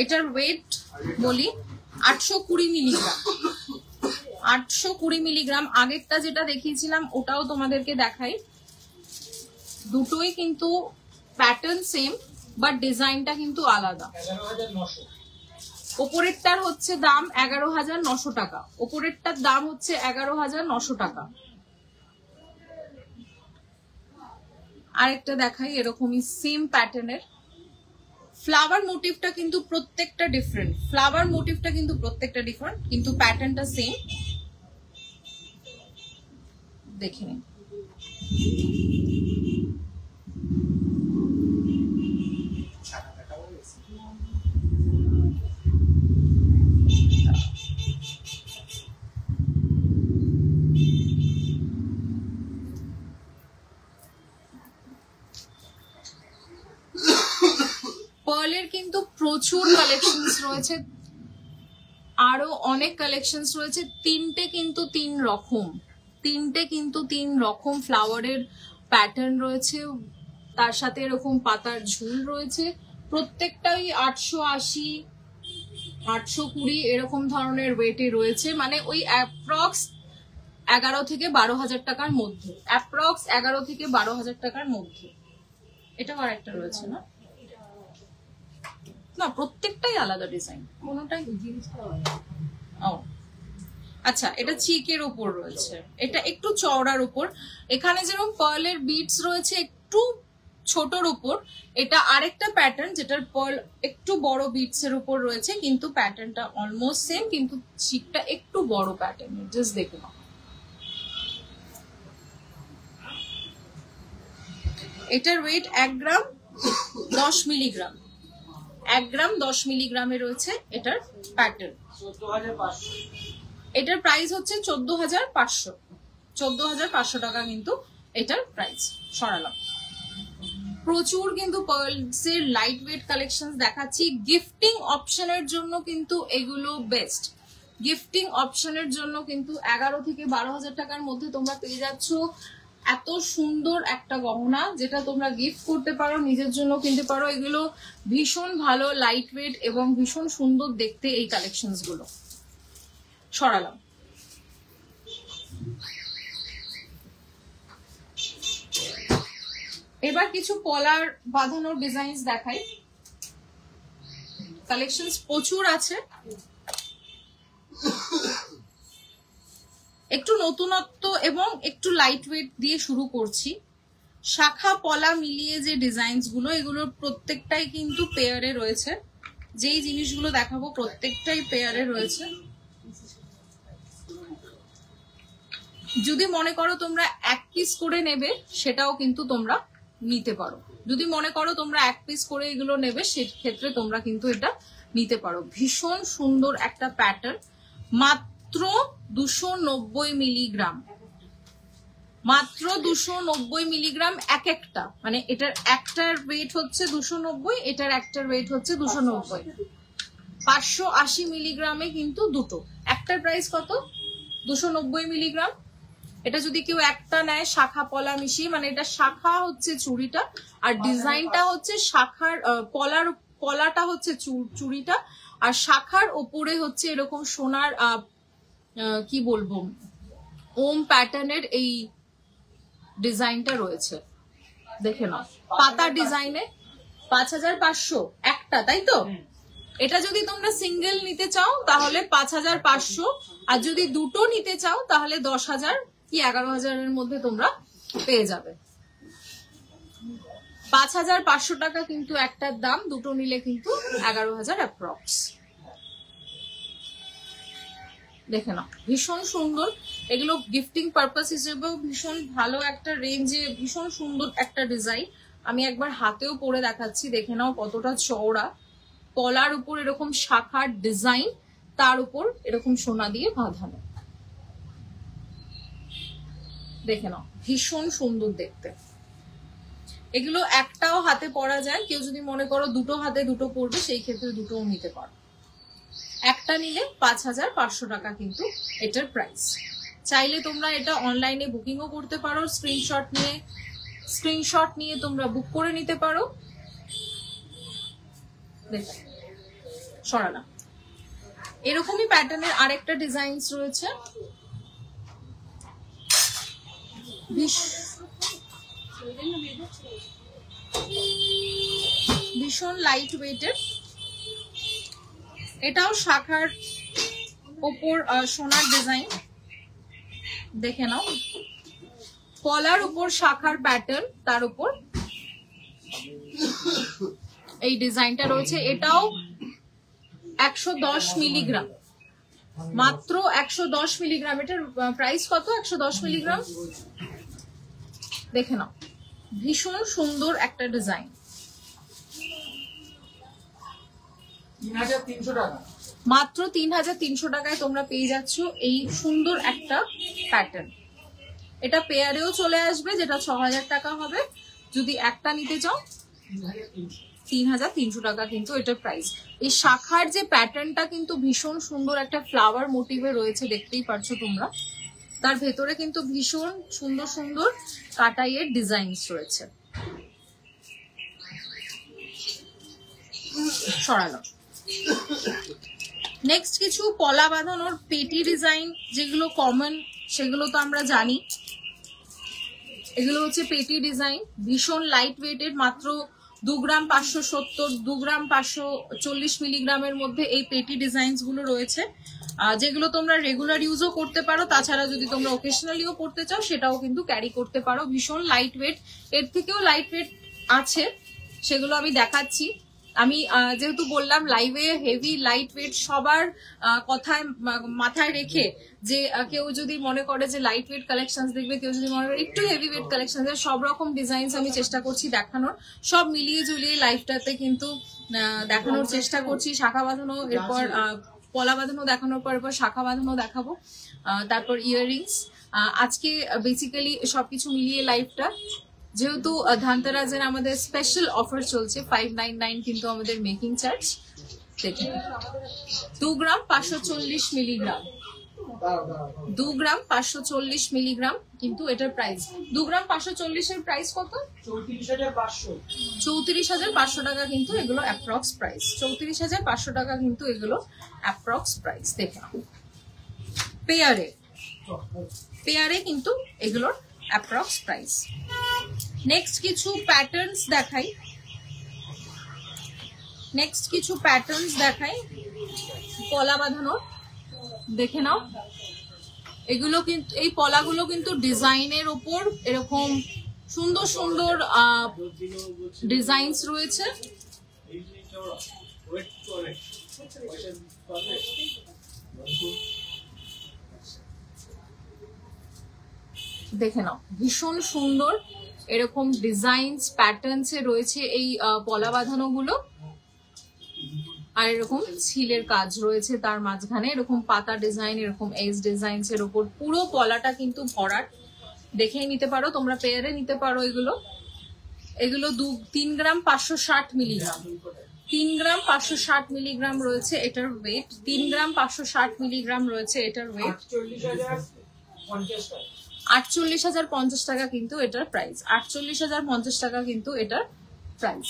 এটার ওয়েট বলি 820 মিলিগ্রাম, 820 মিলিগ্রাম। আগেরটা যেটা দেখিয়েছিলাম ওটাও তোমাদেরকে দেখাই, দুটোই কিন্তু প্যাটার্ন সেম বাট ডিজাইনটা কিন্তু আলাদা। ওপরেরটার হচ্ছে দাম 11,900 টাকা, ওপরেরটার দাম হচ্ছে 11,900 টাকা। আরেকটা দেখাই এরকমই সেম প্যাটার্নের। ফ্লাওয়ার মোটিভটা কিন্তু প্রত্যেকটা ডিফারেন্ট, ফ্লাওয়ার মোটিভটা কিন্তু প্রত্যেকটা ডিফারেন্ট, কিন্তু প্যাটার্নটা সেম। দেখে নিন। পার্লের কিন্তু প্রচুর কালেকশনস রয়েছে, আরো অনেক কালেকশনস রয়েছে। তিনটে কিন্তু তিন রকম ফ্লাওয়ারের প্যাটার্ন রয়েছে, তার সাথে এরকম পাতার ঝুল রয়েছে। প্রত্যেকটাই 880, 820 এরকম ধরনের ওয়েটে রয়েছে, মানে ওই অ্যাপ্রক্স 11 থেকে 12,000 টাকার মধ্যে, অ্যাপ্রক্স 11 থেকে 12,000 টাকার মধ্যে। এটাও আর একটা রয়েছে না, না প্রত্যেকটাই আলাদা ডিজাইন, কোনোটাই। ও আচ্ছা, এটা চিকের উপর রয়েছে, এটা একটু চওড়ার উপর। এখানে যেরকম পার্লের বিটস রয়েছে একটু ছোটর উপর, এটা আরেকটা প্যাটার্ন যেটার পার্ল একটু বড় বিটস এর উপর রয়েছে, কিন্তু প্যাটার্নটা অলমোস্ট সেম, কিন্তু চিকটা একটু বড় প্যাটার্ন। জাস্ট দেখুন, এটার ওয়েট 1 গ্রাম 10 মিলিগ্রাম, 1 গ্রাম 10 মিলিগ্রামে রয়েছে এটার প্যাটার্ন। এটার প্রাইস হচ্ছে 14,500, 14,500 টাকা কিন্তু এটার প্রাইস। সরালাম। প্রচুর কিন্তু পার্লসের লাইট ওয়েট কালেকশন দেখাচ্ছি। গিফটিং অপশনের জন্য কিন্তু এগুলো বেস্ট, গিফটিং অপশনের জন্য কিন্তু 11 থেকে 12,000 টাকার মধ্যে তোমরা পেয়ে যাচ্ছ এত সুন্দর একটা গহনা, যেটা তোমরা গিফট করতে পারো, নিজের জন্য কিনতে পারো। এগুলো ভীষণ ভালো লাইট ওয়েট এবং ভীষণ সুন্দর দেখতে এই কালেকশনস গুলো। সরালাম। এবার কিছু পলার বাঁধানোর ডিজাইনস দেখাই। কালেকশনস প্রচুর আছে, একটু নতুনত্ব এবং একটু লাইট ওয়েট দিয়ে শুরু করছি। শাখা পলা মিলিয়ে যে ডিজাইনস গুলো, এগুলোর প্রত্যেকটাই কিন্তু পেয়ারে রয়েছে। যেই জিনিসগুলো দেখাবো প্রত্যেকটাই পেয়ারে রয়েছে। যদি মনে করো তোমরা এক পিস করে নেবে, সেটাও কিন্তু তোমরা নিতে পারো। যদি মনে করো তোমরা এক পিস করে এগুলো নেবে, সেক্ষেত্রে তোমরা কিন্তু এটা নিতে পারো। ভীষণ সুন্দর একটা প্যাটার্ন, মাত্র 290 মিলিগ্রাম, মাত্র 290 মিলিগ্রাম এক একটা, মানে এটার একটার ওয়েট হচ্ছে 290, এটার একটার ওয়েট হচ্ছে 290। 580 মিলিগ্রামে কিন্তু দুটো, একটার প্রাইস কত? 290 মিলিগ্রাম। এটা যদি কেউ একটা নেয় শাখা পলা মিশিয়ে, মানে এটা শাখা হচ্ছে চুড়িটা আর ডিজাইনটা হচ্ছে শাখার, পলাটা হচ্ছে চুড়িটা, আর শাখার ওপরে হচ্ছে এরকম সোনার কি বলবো ওম প্যাটার্নের এই ডিজাইনটা রয়েছে। দেখে নাও, পাতা ডিজাইনে 5,500 একটা, তাই তো? এটা যদি তোমরা সিঙ্গেল নিতে চাও তাহলে 5,500, আর যদি দুটো নিতে চাও তাহলে 10,000 কি 11,000 এর মধ্যে তোমরা পেয়ে যাবে। 5,500 টাকা কিন্তু একটার দাম, দুটো নিলে কিন্তু 11,000 অ্যাপ্রক্স। দেখে নাও, ভীষণ সুন্দর। এগুলো গিফটিং পারপাস হিসেবেও ভীষণ ভালো একটা রেঞ্জে, ভীষণ সুন্দর একটা ডিজাইন। আমি একবার হাতেও পরে দেখাচ্ছি, দেখে নাও কতটা চওড়া। পলার উপর এরকম শাখার ডিজাইন, তার উপর এরকম সোনা দিয়ে বাঁধানো। দেখে নাও, ভীষণ সুন্দর দেখতে। এগুলো একটাও হাতে পরা যায়, কেউ যদি মনে করো দুটো হাতে দুটো পরবে সেই ক্ষেত্রে দুটোও নিতে পারো। একটা নিলে 5,500 টাকা কিন্তু এটার প্রাইস। চাইলে তোমরা এটা অনলাইনে বুকিংও করতে পারো, স্ক্রিনশট নিয়ে তোমরা বুক করে নিতে পারো। দেখো সরালাম। এরকমই প্যাটার্নের আরেকটা ডিজাইনস রয়েছে, ভীষণ লাইট ওয়েটের। এটাও শাখার ওপর সোনার ডিজাইন। দেখে নাও, পলার উপর শাখার প্যাটার্ন, তার উপর এই ডিজাইনটা রয়েছে। এটাও 110 মিলিগ্রাম, মাত্র 110 মিলিগ্রাম। এটার প্রাইস কত? 110 মিলিগ্রাম। দেখে নাও, ভীষণ সুন্দর একটা ডিজাইন। 3,300 টাকা, মাত্র 3,300 টাকায় তোমরা পেয়ে যাচ্ছ এই সুন্দর একটা প্যাটার্ন। এটা পেয়ারেও চলে আসবে, যেটা 6,000 টাকা হবে। যদি একটা নিতে চাও 3,300 টাকা কিন্তু এটার প্রাইস। এই শাখার যে প্যাটার্নটা কিন্তু ভীষণ সুন্দর একটা ফ্লাওয়ার মোটিভে রয়েছে, দেখতেই পারছো তোমরা। তার ভেতরে কিন্তু ভীষণ সুন্দর সুন্দর কাটাইয়ের ডিজাইনস রয়েছে। সরালো। নেক্সট কিছু পলা বাঁধানোর পেটি ডিজাইন, যেগুলো কমন সেগুলো তো আমরা জানি। এগুলো হচ্ছে পেটি ডিজাইন, ভীষণ লাইট ওয়েটেড, মাত্র 2 গ্রাম 570, 2 গ্রাম 540 মিলিগ্রামের মধ্যে এই পেটি ডিজাইনস গুলো রয়েছে, যেগুলো তোমরা রেগুলার ইউজও করতে পারো। তাছাড়া যদি তোমরা ওকেশনালিও পড়তে চাও সেটাও কিন্তু ক্যারি করতে পারো। ভীষণ লাইট ওয়েট, এর থেকেও লাইট ওয়েট আছে, সেগুলো আমি দেখাচ্ছি। আমি যেহেতু বললাম লাইভে হেভি লাইট ওয়েট, সবার কথায় মাথায় রেখে যে কেউ যদি মনে করে যে লাইট ওয়েট কালেকশন দেখবে, কেউ যদি মনে করে একটু হেভি ওয়েট কালেকশন, সব রকম ডিজাইনস আমি চেষ্টা করছি দেখানোর। সব মিলিয়ে ঝুলিয়ে লাইফটাতে কিন্তু দেখানোর চেষ্টা করছি। শাখা বাঁধানো, এরপর পলা বাঁধানো দেখানোর পর এরপর শাখা বাঁধানো দেখাবো, তারপর ইয়াররিংস। আজকে বেসিক্যালি সবকিছু মিলিয়ে লাইফটা, যেহেতু ধানতেরাসের আমাদের স্পেশাল অফার চলছে, 599 কিন্তু আমাদের মেকিং চার্জ। দেখুন, 2 গ্রাম 540 মিলিগ্রাম, 2 গ্রাম 540 মিলিগ্রাম কিন্তু এটার প্রাইস। 2 গ্রাম 540 এর প্রাইস কত? 34,500। 34,500 টাকা কিন্তু এগুলো অ্যাপ্রক্স প্রাইস। 34,500 টাকা কিন্তু এগুলো অ্যাপ্রক্স প্রাইস। দেখে নাও, পেয়ারে কিন্তু এগুলোর অ্যাপ্রক্স প্রাইস। নেক্সট কিছু প্যাটার্নস দেখাই, পলা বাঁধানোর। দেখে নাও, এগুলো কিন্তু, এই পলাগুলো কিন্তু ডিজাইনের ওপর এরকম সুন্দর সুন্দর ডিজাইনস রয়েছে। দেখে নাও, ভীষণ সুন্দর এরকম ডিজাইনস প্যাটার্নস এ রয়েছে এই পলা বাঁধানো গুলো। আর এরকম ছিলের কাজ রয়েছে তার মাঝখানে, এরকম পাতা ডিজাইন, এরকম এজ ডিজাইনস এর উপর পুরো পলাটা কিন্তু ভরাট। দেখেই নিতে পারো তোমরা, পেয়ারে নিতে পারো। এগুলো 3 গ্রাম 560 মিলিগ্রাম, 3 গ্রাম 560 মিলিগ্রাম রয়েছে এটার ওয়েট। 3 গ্রাম 560 মিলিগ্রাম রয়েছে এটার ওয়েট। 48,050 টাকা কিন্তু এটার প্রাইস। 48,050 টাকা কিন্তু এটার প্রাইস।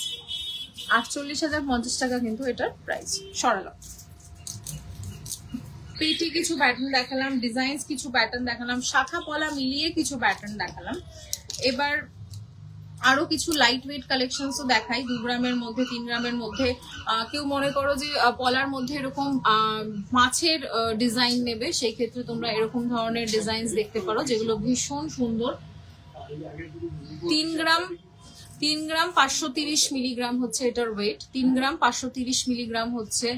48,050 টাকা কিন্তু এটার প্রাইস। সরালো। পেটি কিছু প্যাটার্ন দেখালাম, ডিজাইনস কিছু প্যাটার্ন দেখালাম, শাখা পলা মিলিয়ে কিছু প্যাটার্ন দেখালাম। এবার আরো কিছু লাইট ওয়েট কালেকশনসও দেখাই, 2 গ্রামের মধ্যে, 3 গ্রামের মধ্যে। কেউ মনে করো যে পলার মধ্যে এরকম মাছের ডিজাইন নেবে, সেই ক্ষেত্রে তোমরা এরকম ধরনের ডিজাইনস দেখতে পারো, যেগুলো ভীষণ সুন্দর। 3 গ্রাম 3 গ্রাম 530 মিলিগ্রাম হচ্ছে এটার ওয়েট। 3 গ্রাম 530 মিলিগ্রাম হচ্ছে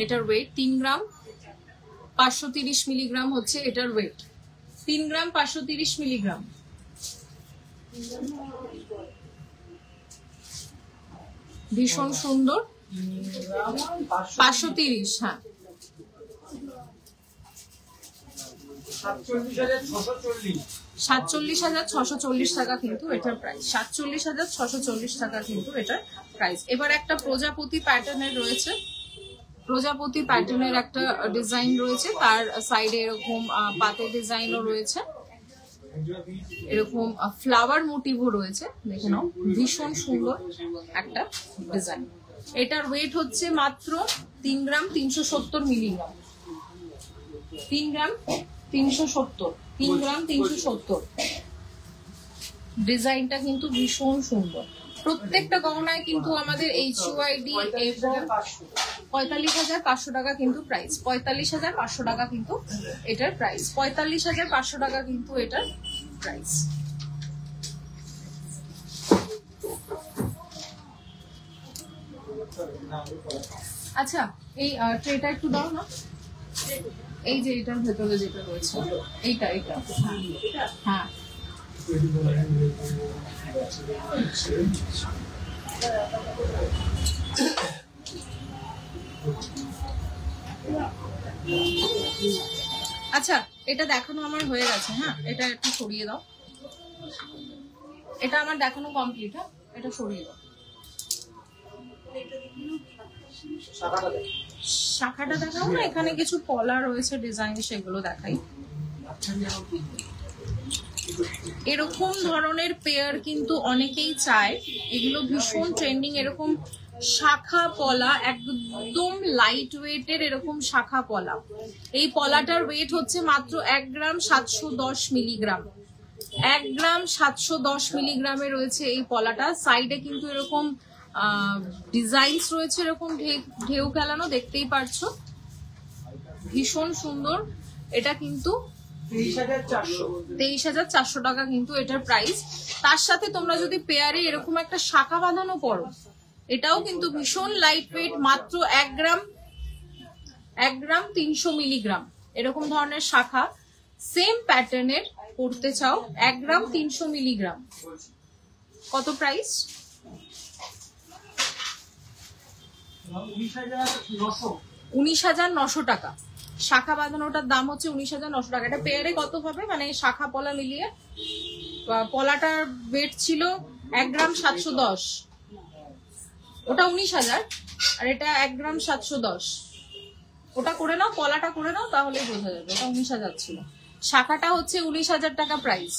এটার ওয়েট। 3 গ্রাম 530 মিলিগ্রাম হচ্ছে এটার ওয়েট। 3 গ্রাম 530 মিলিগ্রাম। ভীষণ সুন্দর। 530, হ্যাঁ। 47,640 টাকা কিন্তু এটার প্রাইস। 47,640 টাকা কিন্তু এটার প্রাইস। এবার একটা প্রজাপতি প্যাটার্নের রয়েছে, প্রজাপতি প্যাটার্নের একটা ডিজাইন রয়েছে, তার সাইডে এরকম পাতের ডিজাইনও রয়েছে, এরকম ফ্লাওয়ার মোটিভও রয়েছে, দেখে নাও। ভীষণ সুন্দর একটা ডিজাইন। এটার ওয়েট হচ্ছে মাত্র 3 গ্রাম 370 মিলিগ্রাম। 3 গ্রাম 370, 3 গ্রাম 370। ডিজাইনটা কিন্তু ভীষণ সুন্দর। প্রত্যেকটা গহনায় কিন্তু আমাদের HUID এবং 45,500 টাকা কিন্তু প্রাইস। 45,500 টাকা কিন্তু এটার প্রাইস। 45,500 টাকা কিন্তু এটার প্রাইস। আচ্ছা, এই ট্রেটা একটু দাও না। এই যে এটার ভেতরে যেটা রয়েছে, এইটা এটা, হ্যাঁ। আচ্ছা, এটা দেখানো আমার হয়ে গেছে, হ্যাঁ। এটা একটু সরিয়ে দাও। এটা আমার দেখানো কমপ্লিট, হ্যাঁ। এটা সরিয়ে দাও। শাখাটা দেখাও না, এখানে কিছু পলা রয়েছে ডিজাইন, সেগুলো দেখাই। এরকম ধরনের পেয়ার কিন্তু অনেকেই চায়, এগুলো ভীষণ ট্রেন্ডিং। এরকম শাখা পলা, একদম লাইট ওয়েটের এরকম শাখা পলা। এই পলাটার ওয়েট হচ্ছে মাত্র 1 গ্রাম 710 মিলিগ্রাম। 1 গ্রাম 710 মিলিগ্রামে রয়েছে এই পলাটা। সাইডে কিন্তু এরকম ডিজাইনস রয়েছে, এরকম ঢেউ খেলানো, দেখতেই পারছো। ভীষণ সুন্দর। এটা কিন্তু 23,400 টাকা কিন্তু এটার প্রাইস। তার সাথে তোমরা যদি পেয়ারে এরকম একটা শাখা বাঁধানো পড়ো, এটাও কিন্তু ভীষণ লাইট ওয়েট, মাত্র 1 গ্রাম 300 মিলিগ্রাম। এরকম ধরনের শাখা সেম প্যাটার্নের পড়তে চাও, 1 গ্রাম 300 মিলিগ্রাম। কত প্রাইস? 19,900 টাকা। শাখা বাঁধানোটার দাম হচ্ছে 19,900 টাকা। এটা পেয়ারে কত হবে, মানে শাখা পলা মিলিয়ে? পলাটার ওয়েট ছিল 1 গ্রাম 710, ওটা 19,000, আর এটা 1 গ্রাম 710। ওটা করে নাও, পলাটা করে নাও, তাহলে বোঝা যাবে। ওটা 19,000 ছিল। শাখাটা হচ্ছে 19,000 টাকা প্রাইস।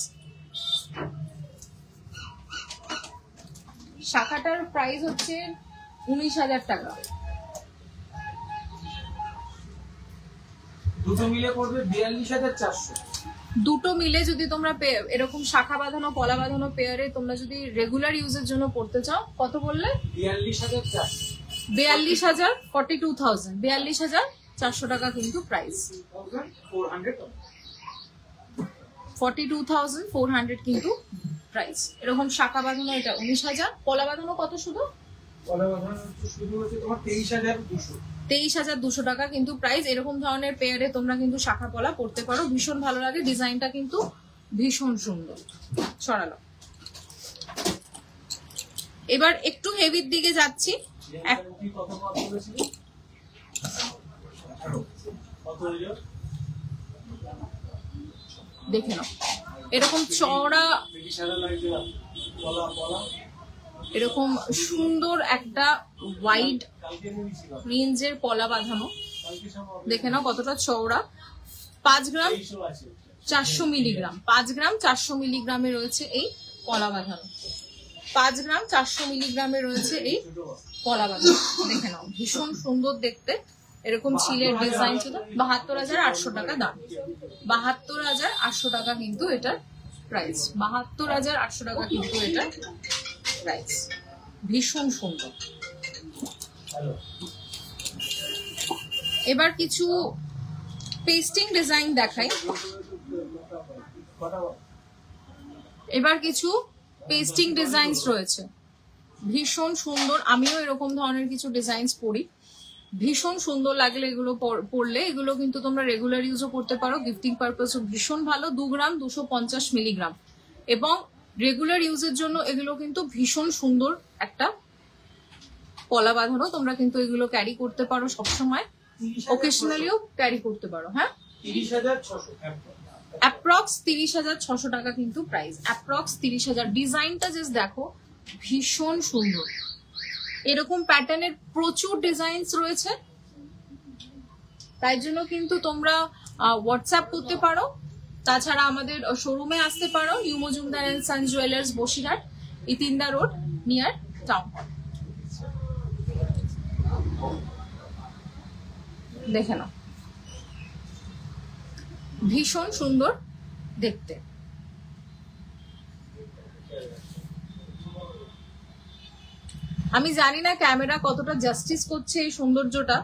শাখাটার প্রাইস হচ্ছে 19,000 টাকা। দুটো মিলে পড়বে 42,400। দুটো মিলে যদি তোমরা এরকম শাখা বাঁধানো পলা বাঁধানো পেয়ারে তোমরা যদি রেগুলার ইউজের জন্য পড়তে চাও, কত বললে? 42,400। 42,000, 42,000, 42,400 টাকা কিন্তু প্রাইস। 42,400 কিন্তু প্রাইস। এরকম শাখা বাঁধানো এটা 19,000। পলা বাঁধানো কত শুধু? পলা বাঁধানো শুধু হচ্ছে তোমার 23,200। 23,200 টাকা কিন্তু প্রাইস। এরকম ধরনের পেয়ারে তোমরা কিন্তু শাখা পলা পড়তে পারো, ভীষণ ভালো লাগে। ডিজাইনটা কিন্তু ভীষণ সুন্দর। সরালো। এবার একটু হেভির দিকে যাচ্ছি। দেখে নাও, এরকম চওড়া, এরকম সুন্দর একটা ওয়াইড রেঞ্জের পলা বাঁধানো। দেখে নাও কতটা চওড়া। 5 গ্রাম 400 মিলিগ্রাম। 5 গ্রাম 400 মিলিগ্রামে রয়েছে এই পলা বাঁধানো। 5 গ্রাম 400 মিলিগ্রামে রয়েছে এই পলা বাঁধানো। দেখে নাও, ভীষণ সুন্দর দেখতে। এরকম ছিলের ডিজাইন ছিল। 72,800 টাকা দাম। 72,800 টাকা কিন্তু এটার প্রাইস। 72,800 টাকা কিন্তু এটার প্রাইস। ভীষণ সুন্দর। এবার কিছু পেস্টিং ডিজাইন দেখাই। এবার কিছু পেস্টিং ডিজাইনস রয়েছে, ভীষণ সুন্দর। আমিও এরকম ধরনের কিছু ডিজাইনস পরি, ভীষণ সুন্দর লাগলে এগুলো পরলে। এগুলো কিন্তু তোমরা রেগুলার ইউজও করতে পারো, গিফটিং পারপাসও ভীষণ ভালো। 2 গ্রাম 250 মিলিগ্রাম, এবং রেগুলার ইউজের জন্য এগুলো কিন্তু ভীষণ সুন্দর একটা পলা বাঁধানো। তোমরা কিন্তু এগুলো ক্যারি করতে পারো সবসময়, ওকেশনালিও ক্যারি করতে পারো। হ্যাঁ, 30,600 অ্যাপ্রক্স 30,600 টাকা কিন্তু প্রাইস, অ্যাপ্রক্স 30,000। ডিজাইনটা জাস্ট দেখো, ভীষণ সুন্দর। এরকম প্যাটার্নের প্রচুর ডিজাইনস রয়েছে, তাই জন্য কিন্তু তোমরা হোয়াটসঅ্যাপ করতে পারো। তাছাড়া আমাদের শোরুমে আসতে পারো, New Majumdar and San jewellers, Basirhat, Itinda road, near town hall. দেখে নাও, ভীষণ সুন্দর দেখতে। আমি জানি না ক্যামেরা কতটা জাস্টিস করছে এই সৌন্দর্যটা।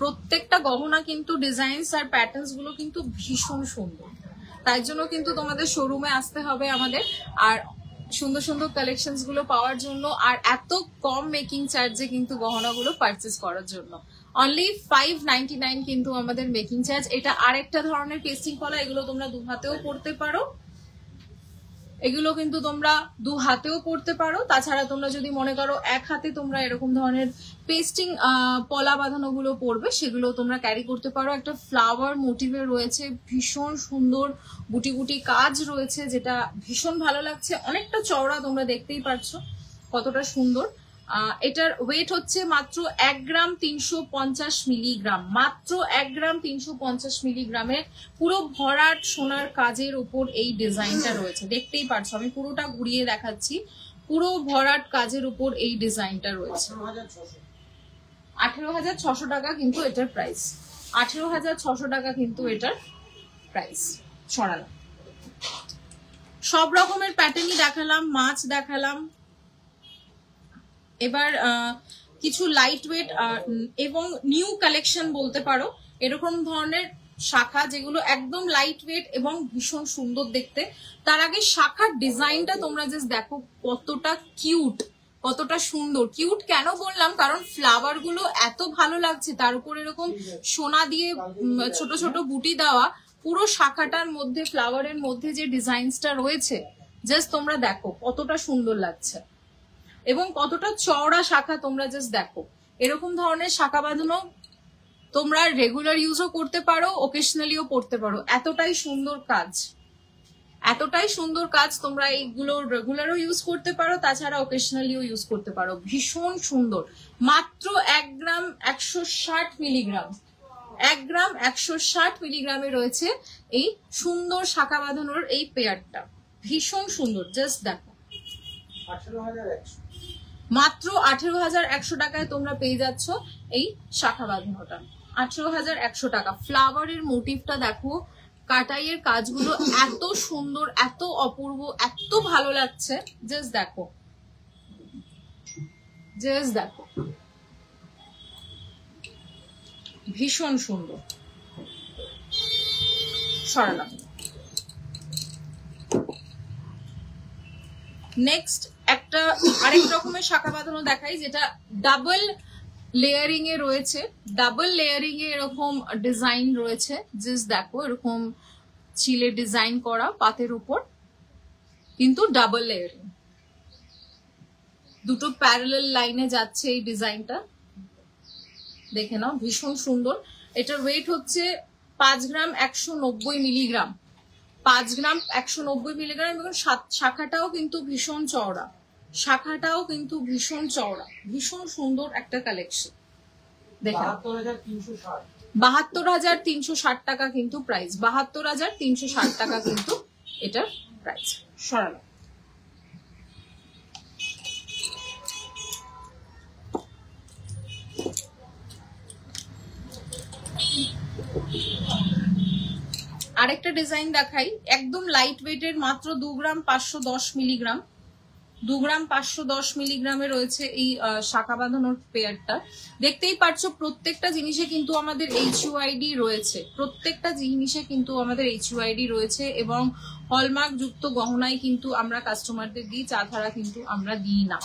প্রত্যেকটা গহনা কিন্তু ডিজাইনস আর প্যাটার্নস গুলো কিন্তু ভীষণ সুন্দর, তাই জন্য কিন্তু তোমাদের শোরুমে আসতে হবে আমাদের, আর সুন্দর সুন্দর কালেকশনস গুলো পাওয়ার জন্য, আর এত কম মেকিং চার্জে কিন্তু গহনাগুলো পারচেস করার জন্য। অনলি 599 কিন্তু আমাদের মেকিং চার্জ। এটা আরেকটা ধরনের পেস্টিং কলা, এগুলো তোমরা 2 হাতেও পরতে পারো, এগুলো কিন্তু তোমরা 2 হাতেও পরতে পারো। তাছাড়া তোমরা যদি মনে করো 1 হাতে তোমরা এরকম ধরনের পেস্টিং পলা বাঁধানো গুলো পরবে, সেগুলো তোমরা ক্যারি করতে পারো। একটা ফ্লাওয়ার মোটিভে রয়েছে, ভীষণ সুন্দর বুটি বুটি কাজ রয়েছে, যেটা ভীষণ ভালো লাগছে। অনেকটা চওড়া, তোমরা দেখতেই পাচ্ছ কতটা সুন্দর। এটার ওয়েট হচ্ছে মাত্র 1 গ্রাম 350 মিলিগ্রাম, মাত্র 1 গ্রাম 350 মিলিগ্রামের পুরো ভরাট সোনার কাজের উপর এই ডিজাইনটা রয়েছে। দেখতেই পাচ্ছ, আমি পুরোটা ঘুরিয়ে দেখাচ্ছি, পুরো ভরাট কাজের উপর এই ডিজাইনটা রয়েছে। 18,600 টাকা কিন্তু এটার প্রাইস, 18,600 টাকা কিন্তু এটার প্রাইস। সরালাম, সব রকমের প্যাটার্নই দেখালাম, মাছ দেখালাম। এবার কিছু লাইট ওয়েট এবং নিউ কালেকশন বলতে পারো, এরকম ধরনের শাখা যেগুলো একদম লাইট ওয়েট এবং ভীষণ সুন্দর দেখতে। তার আগে শাখার ডিজাইনটা তোমরা জাস্ট দেখো কতটা কিউট, কতটা সুন্দর। কিউট কেন বললাম, কারণ ফ্লাওয়ার গুলো এত ভালো লাগছে, তার উপর এরকম সোনা দিয়ে ছোট ছোট বুটি দেওয়া, পুরো শাখাটার মধ্যে ফ্লাওয়ারের মধ্যে যে ডিজাইনসটা রয়েছে, জাস্ট তোমরা দেখো কতটা সুন্দর লাগছে এবং কতটা চওড়া শাখা। তোমরা জাস্ট দেখো, এরকম ধরনের শাখা বাঁধানো তোমরা রেগুলার ইউজও করতে পারো, ওকেশনালিও পড়তে পারো। এতটাই সুন্দর কাজ, এতটাই সুন্দর কাজ। তোমরা এইগুলো রেগুলারও ইউজ করতে পারো, তাছাড়া ওকেশনালিও ইউজ করতে পারো। ভীষণ সুন্দর, মাত্র 1 গ্রাম 160 মিলিগ্রাম, 1 গ্রাম 160 মিলিগ্রামে রয়েছে এই সুন্দর শাখা বাঁধানোর এই পেয়ারটা। ভীষণ সুন্দর, জাস্ট দেখো। 18,100 মাত্র 18,100 টাকায় তোমরা পেয়ে যাচ্ছ এই শাখা বাঁধানোটা, 18,100 টাকা। ফ্লাওয়ারের মোটিভটা দেখো, কাটাইয়ের কাজগুলো এত সুন্দর, এত অপূর্ব, এত ভালো লাগছে। জাস্ট দেখো, জাস্ট দেখো, ভীষণ সুন্দর। সরালাম। নেক্সট একটা আরেক রকমের শাখা বাঁধানো দেখাই, যেটা ডাবল লেয়ারিং এ রয়েছে। ডাবল লেয়ারিং এ এরকম ডিজাইন রয়েছে, জাস্ট দেখো, এরকম চিলে ডিজাইন করা পাতের উপর, কিন্তু ডাবল লেয়ারিং, দুটো প্যারালাল লাইনে যাচ্ছে এই ডিজাইনটা। দেখে নাও, ভীষণ সুন্দর। এটার ওয়েট হচ্ছে 5 গ্রাম 190 মিলিগ্রাম, 5 গ্রাম 190 মিলিগ্রাম। এবং শাখাটাও কিন্তু ভীষণ চওড়া, শাখাটাও কিন্তু ভীষণ চওড়া, ভীষণ সুন্দর একটা কালেকশন। দেখেন, 72,360 টাকা কিন্তু প্রাইস, 72,360 টাকা কিন্তু এটার প্রাইস। সরানো। আরেকটা ডিজাইন দেখাই, একদম লাইট ওয়েটের, মাত্র 2 গ্রাম 510 মিলিগ্রাম, 2 গ্রাম 510 মিলিগ্রামে রয়েছে এই শাখা বাঁধানোর পেয়ারটা। দেখতেই পাচ্ছ প্রত্যেকটা জিনিসে কিন্তু আমাদের HUID রয়েছে, প্রত্যেকটা জিনিসে কিন্তু আমাদের HUID রয়েছে এবং হলমার্ক যুক্ত গহনাই কিন্তু আমরা কাস্টমারদের দিই, তাছাড়া কিন্তু আমরা দিই না।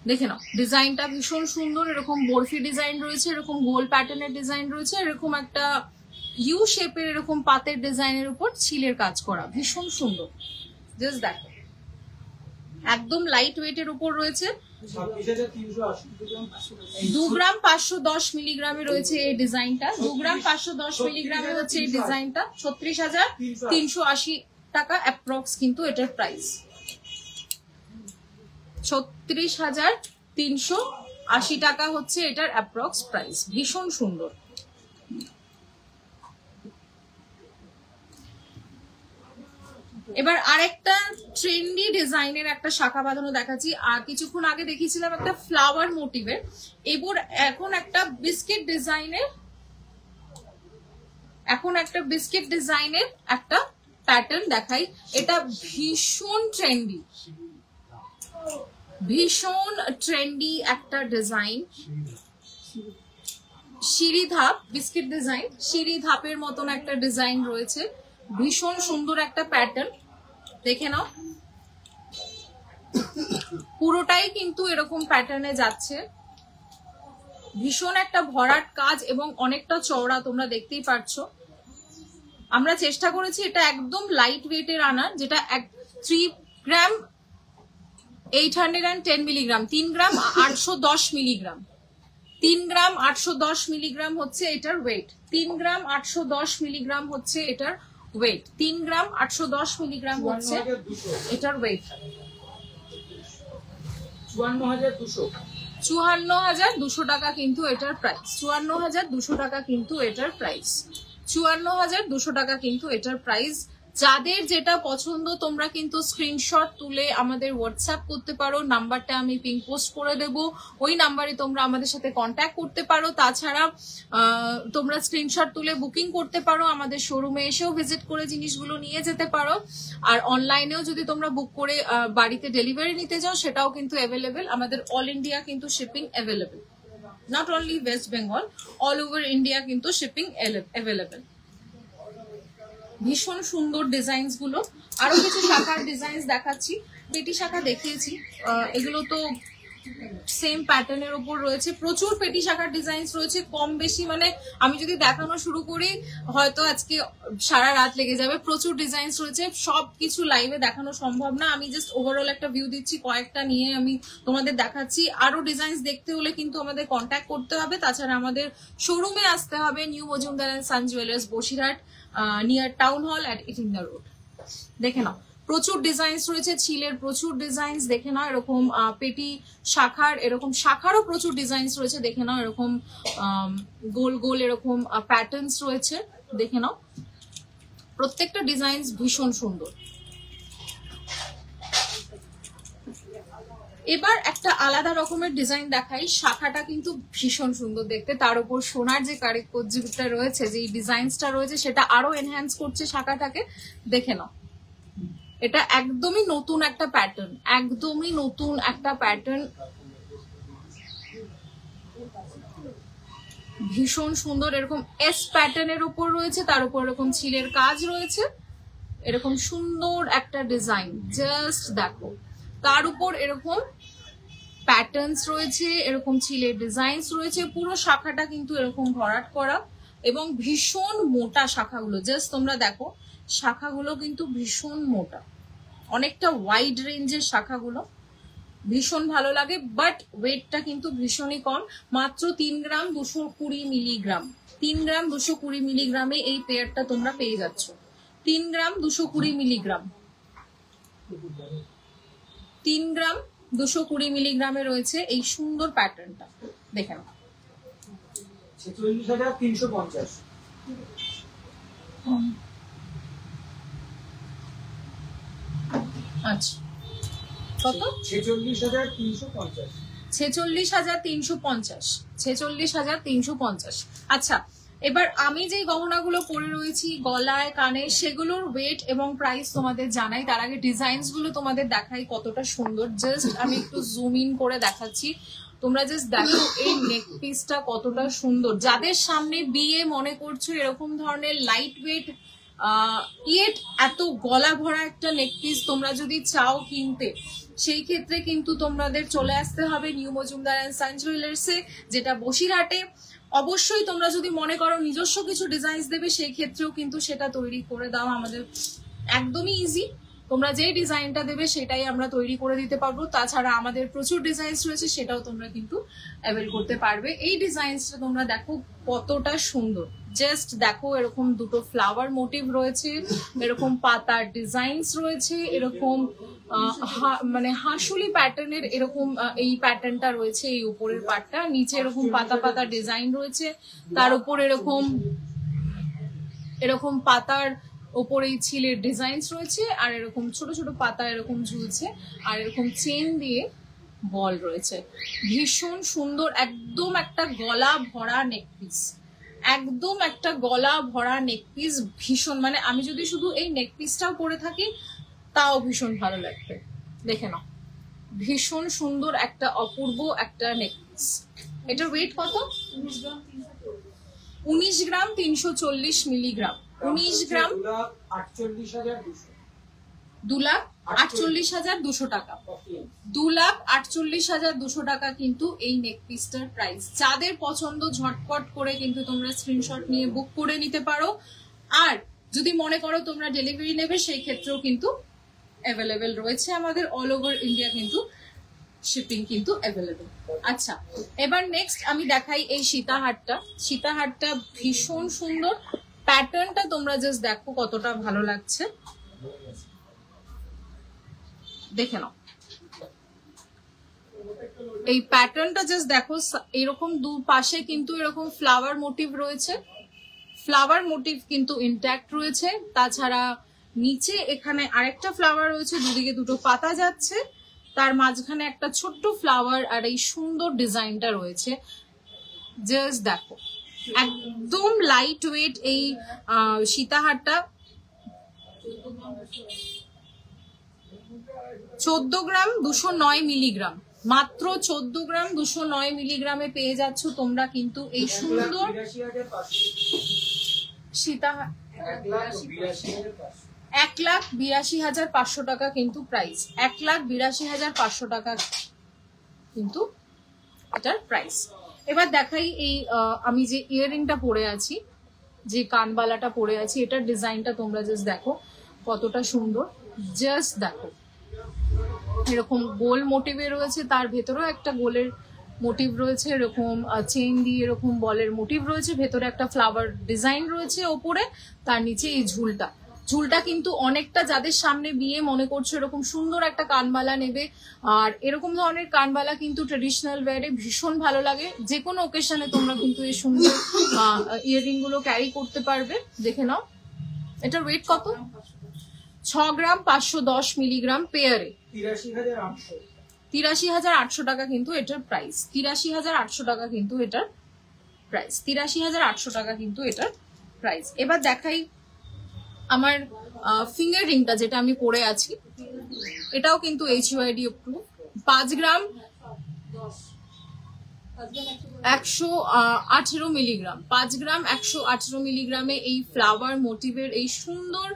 দেখে নাও ডিজাইনটা ভীষণ সুন্দর, এরকম বরফি ডিজাইন রয়েছে, এরকম গোল প্যাটার্নের ডিজাইন রয়েছে, এরকম একটা ইউ শেপের এরকম পাতের ডিজাইনের উপর ছিলের কাজ করা, ভীষণ সুন্দর। জাস্ট দেখো একদম লাইট ওয়েটের উপর রয়েছে। 2 গ্রাম 510 মিলিগ্রামে রয়েছে এই ডিজাইনটা। 2 গ্রাম 510 মিলিগ্রামে হচ্ছে এই ডিজাইনটা। 36,380 টাকা অ্যাপ্রক্স কিন্তু এটার প্রাইস। 36,380 টাকা হচ্ছে এটার অ্যাপ্রক্স প্রাইস। ভীষণ সুন্দর। এবার আরেকটা ট্রেন্ডি ডিজাইনের একটা শাখা বাঁধানো দেখাচ্ছি। আর কিছুক্ষণ আগে দেখিয়েছিলাম একটা ফ্লাওয়ার মোটিভের, এবার এখন একটা বিস্কিট ডিজাইনের একটা প্যাটার্ন দেখাই। এটা ভীষণ ট্রেন্ডি একটা ডিজাইন, সিঁড়ি ধাপ বিস্কিট ডিজাইন, সিঁড়ি ধাপের মতন একটা ডিজাইন রয়েছে, ভীষণ সুন্দর একটা প্যাটার্ন। দেখে নাও পুরোটাই কিন্তু এরকম প্যাটার্নে যাচ্ছে, ভীষণ একটা ভরাট কাজ এবং অনেকটা চওড়া, তোমরা দেখতেই পাচ্ছ। আমরা চেষ্টা করেছি এটা একদম লাইট ওয়েটের আনার, যেটা 3 গ্রাম 810 মিলিগ্রাম, 3 গ্রাম 810 মিলিগ্রাম, 3 গ্রাম 810 মিলিগ্রাম হচ্ছে এটার ওয়েট। 3 গ্রাম 810 মিলিগ্রাম হচ্ছে এটার ওয়েট। 3 গ্রাম 810 মিলিগ্রাম হচ্ছে এটার ওয়েট। 54,200 টাকা কিন্তু এটার প্রাইস। 54,200 টাকা কিন্তু এটার প্রাইস। 54,200 টাকা কিন্তু এটার প্রাইস। যাদের যেটা পছন্দ তোমরা কিন্তু স্ক্রিনশট তুলে আমাদের হোয়াটসঅ্যাপ করতে পারো, নাম্বারটা আমি পিন পোস্ট করে দেব, ওই নাম্বারে তোমরা আমাদের সাথে কন্ট্যাক্ট করতে পারো। তাছাড়া তোমরা স্ক্রিনশট তুলে বুকিং করতে পারো, আমাদের শোরুমে এসেও ভিজিট করে জিনিসগুলো নিয়ে যেতে পারো। আর অনলাইনেও যদি তোমরা বুক করে বাড়িতে ডেলিভারি নিতে যাও সেটাও কিন্তু অ্যাভেলেবেল। আমাদের অল ইন্ডিয়া কিন্তু shipping available, not only West Bengal, all over India কিন্তু শিপিং অ্যাভেলেবেল। ভীষণ সুন্দর ডিজাইনস গুলো। আরো কিছু শাখার ডিজাইনস দেখাচ্ছি। পেটি শাখা দেখিয়েছি, এগুলো তো সেম প্যাটার্নের উপর রয়েছে। প্রচুর পেটি শাখার ডিজাইনস রয়েছে, কম বেশি মানে আমি যদি দেখানো শুরু করি হয়তো আজকে সারা রাত লেগে যাবে। প্রচুর ডিজাইনস রয়েছে, সবকিছু লাইভে দেখানো সম্ভব না। আমি জাস্ট ওভারঅল একটা ভিউ দিচ্ছি, কয়েকটা নিয়ে আমি তোমাদের দেখাচ্ছি। আরো ডিজাইনস দেখতে হলে কিন্তু আমাদের কন্ট্যাক্ট করতে হবে। তাছাড়া আমাদের শোরুমে আসতে হবে, new Majumdar and San jewellers, Basirhat, near town hall at Itinda road. দেখে নাও প্রচুর ডিজাইনস রয়েছে, ছিলের প্রচুর ডিজাইনস দেখে নাও। এরকম পেটি শাখার, এরকম শাখারও প্রচুর ডিজাইনস রয়েছে দেখে নাও। এরকম গোল গোল এরকম প্যাটার্নস রয়েছে দেখে নাও। প্রত্যেকটা ডিজাইনস ভীষণ সুন্দর। এবার একটা আলাদা রকমের ডিজাইন দেখাই। শাখাটা কিন্তু ভীষণ সুন্দর দেখতে, তার উপর সোনার যে কারুকার্যটা রয়েছে, যে ডিজাইনসটা রয়েছে সেটা আরো এনহ্যান্স করছে শাখাটাকে। দেখে নাও এটা একদমই নতুন একটা প্যাটার্ন, একদমই নতুন একটা প্যাটার্ন, ভীষণ সুন্দর। এরকম এস প্যাটার্নের উপর রয়েছে, তার উপর এরকম ছিলের কাজ রয়েছে, এরকম সুন্দর একটা ডিজাইন, জাস্ট দেখো। তার উপর এরকম প্যাটার্নস রয়েছে, এরকম ছিলের ডিজাইনস রয়েছে। পুরো শাখাটা কিন্তু এরকম ভরাট করা এবং ভীষণ মোটা শাখাগুলো, জাস্ট তোমরা দেখো শাখাগুলো কিন্তু ভীষণ মোটা, অনেকটা ওয়াইড রেঞ্জের শাখাগুলো, ভীষণ ভালো লাগে। বাট ওয়েটটা কিন্তু ভীষণই কম, মাত্র 3 গ্রাম 220 মিলিগ্রাম। 3 গ্রাম 220 মিলিগ্রামে এই পেয়ারটা তোমরা পেয়ে যাচ্ছ। 3 গ্রাম 220 মিলিগ্রাম, 3 গ্রাম 220 মিলিগ্রামে রয়েছে এই সুন্দর প্যাটার্নটা। দেখে নাও 46,350। আচ্ছা কত? 46,350। 46,350। 46,350। আচ্ছা এবার আমি যে গহনাগুলো পরে রয়েছি গলায় কানে সেগুলোর ওয়েট এবং প্রাইস তোমাদের জানাই, তার আগে ডিজাইনস গুলো তোমাদের দেখাই কতটা সুন্দর। জাস্ট আমি একটু জুম ইন করে দেখাচ্ছি, তোমরা জাস্ট দেখো এই নেক পিসটা কতটা সুন্দর। যাদের সামনে বিয়ে মনে করছো এরকম ধরনের লাইট ওয়েট ইয়েট এত গলা ভরা একটা নেক পিস তোমরা যদি চাও কিনতে, সেই ক্ষেত্রে কিন্তু তোমাদের চলে আসতে হবে নিউ মজুমদার অ্যান্ড সান জুয়েলার্সে, যেটা বসিরহাটে। অবশ্যই তোমরা যদি মনে করো নিজস্ব কিছু ডিজাইনস দেবে সেই ক্ষেত্রেও কিন্তু সেটা তৈরি করে দাও, আমাদের একদমই ইজি। তোমরা যে ডিজাইনটা দেবে সেটাই আমরা তৈরি করে দিতে পারবো। তাছাড়া আমাদের প্রচুর ডিজাইনস রয়েছে, সেটাও তোমরা কিন্তু অ্যাভেল করতে পারবে। এই ডিজাইনসটা তোমরা দেখো কতটা সুন্দর, জাস্ট দেখো এরকম দুটো ফ্লাওয়ার মোটিভ রয়েছে, এরকম পাতার ডিজাইনস রয়েছে, এরকম মানে হাঁসুলি প্যাটার্নের এরকম এই প্যাটার্নটা রয়েছে এই উপরের পার্টটা, নিচে এরকম পাতা পাতা ডিজাইন রয়েছে, তার উপর এরকম পাতার ওপরে ছিলের ডিজাইনস রয়েছে, আর এরকম ছোট ছোট পাতা এরকম ঝুলছে, আর এরকম চেন দিয়ে বল রয়েছে। ভীষণ সুন্দর, একদম একটা গলা ভরা নেক পিস, একদম একটা গলা ভরা নেক পিস। ভীষণ মানে আমি যদি শুধু এই নেক পিসটাও পরে থাকি তাও ভীষণ ভালো লাগবে। দেখে নাও, ভীষণ সুন্দর একটা অপূর্ব একটা নেক পিস। এটার ওয়েট কত? 19 গ্রাম 340 মিলিগ্রাম। 19 গ্রাম 2,48,200 টাকা। 2,48,200 টাকা কিন্তু এই নেক পিসটার প্রাইস। যাদের পছন্দ ঝটপট করে কিন্তু তোমরা স্ক্রিনশট নিয়ে বুক করে নিতে পারো। আর যদি মনে করো তোমরা ডেলিভারি নেবে সেই ক্ষেত্রেও কিন্তু অ্যাভেলেবেল রয়েছে, আমাদের অল ওভার ইন্ডিয়া কিন্তু শিপিং কিন্তু অ্যাভেলেবেল। আচ্ছা, এবার নেক্সট আমি দেখাই এই সীতাহারটা। সীতাহারটা ভীষণ সুন্দর, প্যাটার্নটা তোমরা জাস্ট দেখো কতটা ভালো লাগছে, দেখে নাও এই প্যাটার্নটা জাস্ট দেখো। এরকম দু পাশে কিন্তু এরকম ফ্লাওয়ার মোটিভ রয়েছে, ফ্লাওয়ার মোটিভ কিন্তু ইনট্যাক্ট রয়েছে। তাছাড়া নিচে এখানে আরেকটা ফ্লাওয়ার রয়েছে, দুদিকে দুটো পাতা যাচ্ছে, তার মাঝখানে একটা ছোট্ট ফ্লাওয়ার, আর এই সুন্দর ডিজাইনটা রয়েছে। জাস্ট দেখো একদম লাইট ওয়েট এই সীতাহারটা। 14 গ্রাম 209 মিলিগ্রাম, মাত্র 14 গ্রাম 209 মিলিগ্রামে পেয়ে যাচ্ছ তোমরা কিন্তু এই সুন্দর সীতাহার। 1,82,500 টাকা কিন্তু প্রাইস, 1,82,500 টাকা কিন্তু এটার প্রাইস। এবার দেখাই এই আমি যে ইয়াররিংটা পরে আছি, যে কানবালাটা পরে আছি, এটার ডিজাইনটা তোমরা জাস্ট দেখো কতটা সুন্দর। জাস্ট দেখো এরকম গোল মোটিভে রয়েছে, তার ভেতরেও একটা গোলের মোটিভ রয়েছে, এরকম চেইন দিয়ে এরকম বলের মোটিভ রয়েছে, ভেতরে একটা ফ্লাওয়ার ডিজাইন রয়েছে ওপরে, তার নিচে এই ঝুলটা। ঝুলটা কিন্তু অনেকটা, যাদের সামনে বিয়ে মনে করছো এরকম সুন্দর একটা কানবালা নেবে, আর এরকম ধরনের কানবালা কিন্তু ট্রেডিশনাল ওয়্যারে ভীষণ ভালো লাগে। যে কোনো ওকেশনে তোমরা কিন্তু এই সুন্দর ইয়াররিং গুলো ক্যারি করতে পারবে। দেখে নাও এটার ওয়েট কত? 6 গ্রাম 510 মিলিগ্রাম পেয়ারে, 83,800 টাকা কিন্তু এটার প্রাইস। 83,800 টাকা কিন্তু এটার প্রাইস, 83,800 টাকা কিন্তু এটার প্রাইস। এবার দেখাই আমার ফিঙ্গার রিংটা, যেটা আমি পরে আছি, এটাও কিন্তু HUID অ্যাপ্রুভ। 5 গ্রাম 118 মিলিগ্রাম, 5 গ্রাম 118 মিলিগ্রামে এই ফ্লাওয়ার মোটিভের এই সুন্দর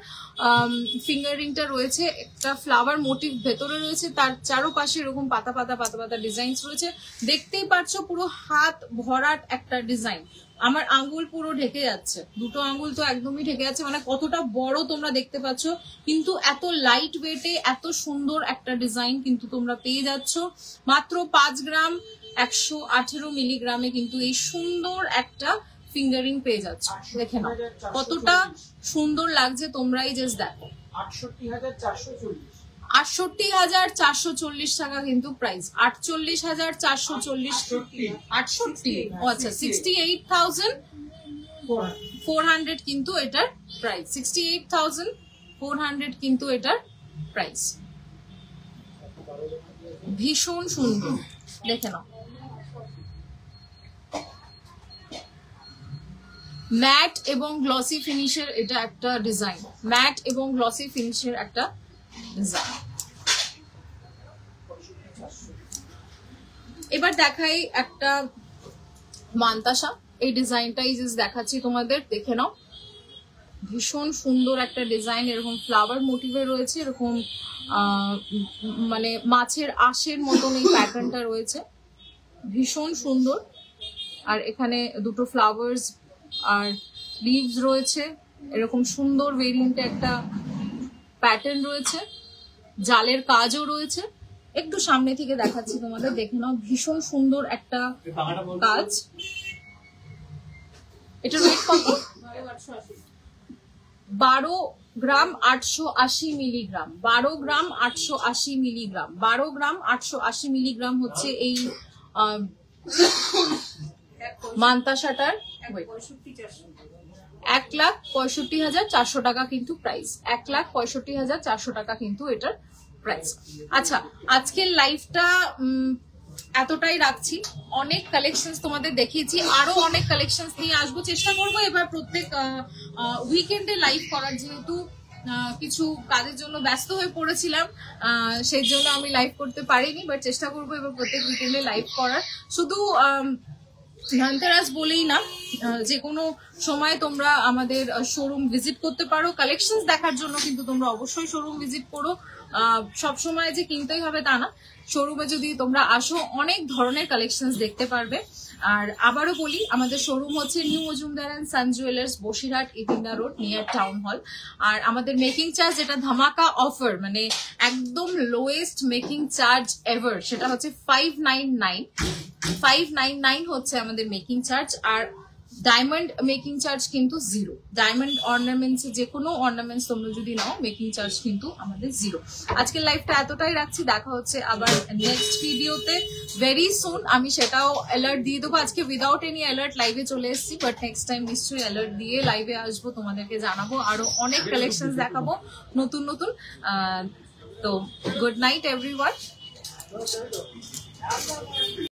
ফিঙ্গার রিংটা রয়েছে। একটা ফ্লাওয়ার মোটিভ ভেতরে রয়েছে, তার চারোপাশে এরকম পাতা পাতা পাতা পাতা ডিজাইনস রয়েছে। দেখতেই পাচ্ছ পুরো হাত ভরাট একটা ডিজাইন। আমার আঙ্গুল পুরো ঢেকে যাচ্ছে, দুটো আঙ্গুল তো একদমই ঢেকে যাচ্ছে, মানে কতটা বড় তোমরা দেখতে পাচ্ছ। কিন্তু এত লাইট ওয়েটে এত সুন্দর একটা ডিজাইন কিন্তু তোমরা পেয়ে যাচ্ছ মাত্র 5 গ্রাম 118 মিলিগ্রামে কিন্তু এই সুন্দর একটা ফিঙ্গারিং পেয়ে যাচ্ছ। দেখে নাও কতটা সুন্দর লাগছে, তোমরাই জাস্ট দেখো। 68,440 টাকা কিন্তু প্রাইস। 48,440, 68, আচ্ছা 68,400 কিন্তু এটার প্রাইস। 68,400 কিন্তু এটার প্রাইস। ভীষণ সুন্দর, দেখে নাও ম্যাট এবং গ্লসি ফিনিশের এটা একটা ডিজাইন, ম্যাট এবং গ্লসি ফিনিশের একটা ডিজাইন। এবার দেখাই একটা মান্তাসা, এই ডিজাইনটাই জাস্ট দেখাচ্ছি তোমাদের, দেখে নাও। ভীষণ সুন্দর একটা ডিজাইন, এরকম ফ্লাওয়ার মোটিভে রয়েছে, এরকম মানে মাছের আঁশের মতন এই প্যাটার্নটা রয়েছে, ভীষণ সুন্দর। আর এখানে দুটো ফ্লাওয়ার্স আর লিভস রয়েছে, এরকম সুন্দর ভেরিয়েন্টে একটা প্যাটার্ন রয়েছে, জালের কাজও রয়েছে। একটু সামনে থেকে দেখাচ্ছি তোমাদের, দেখে নাও, ভীষণ সুন্দর একটা কাজ। এটা রেট কত? 12 গ্রাম 880 মিলিগ্রাম, 12 গ্রাম 880 মিলিগ্রাম, 12 গ্রাম 880 মিলিগ্রাম হচ্ছে এই মান্তাসাটার। 1,65,400 টাকা কিন্তু প্রাইস, 1,65,400 টাকা কিন্তু এটার প্রাইস। আচ্ছা, আজকের লাইভটা এতটাই রাখছি। অনেক কালেকশন তোমাদের দেখিয়েছি, আরো অনেক কালেকশন নিয়ে আসবো, চেষ্টা করবো এবার প্রত্যেক উইকেন্ডে লাইভ করার, যেহেতু কিছু কাজের জন্য ব্যস্ত হয়ে পড়েছিলাম, সেই জন্য আমি লাইভ করতে পারিনি, বাট চেষ্টা করবো এবার প্রত্যেক উইকেন্ডে লাইভ করার। শুধু ধনতেরাস বলেই না, যে কোনো সময় তোমরা আমাদের শোরুম ভিজিট করতে পারো কালেকশন দেখার জন্য, কিন্তু তোমরা অবশ্যই শোরুম ভিজিট করো। সব সময় যে কিনতেই হবে তা না, শোরুমে যদি তোমরা আসো অনেক ধরনের কালেকশন দেখতে পারবে। আর আবারও বলি, আমাদের শোরুম হচ্ছে new Majumdar and San jewellers, Basirhat, Itinda road, near town hall. আর আমাদের মেকিং চার্জ, যেটা ধামাকা অফার, মানে একদম লোয়েস্ট মেকিং চার্জ এভার, সেটা হচ্ছে 599 হচ্ছে আমাদের মেকিং চার্জ। আর ডায়মন্ড মেকিং চার্জ কিন্তু 0। ডায়মন্ড অর্নামেন্টস, যে কোনো অর্নামেন্টস তোমরা যদি নাও, মেকিং চার্জ কিন্তু আমাদের 0। আজকের লাইভটা এতটাই রাখছি, দেখা হচ্ছে আবার নেক্সট ভিডিওতে ভেরি সুন। আমি সেটাও অ্যালার্ট দিয়ে দেবো। আজকে উইদাউট এনি অ্যালার্ট লাইভে চলে এসেছি, বাট নেক্সট টাইম নিশ্চয়ই অ্যালার্ট দিয়ে লাইভে আসবো, তোমাদেরকে জানাবো, আরো অনেক কালেকশন দেখাবো নতুন নতুন। তো গুড নাইট এভরিওয়ান।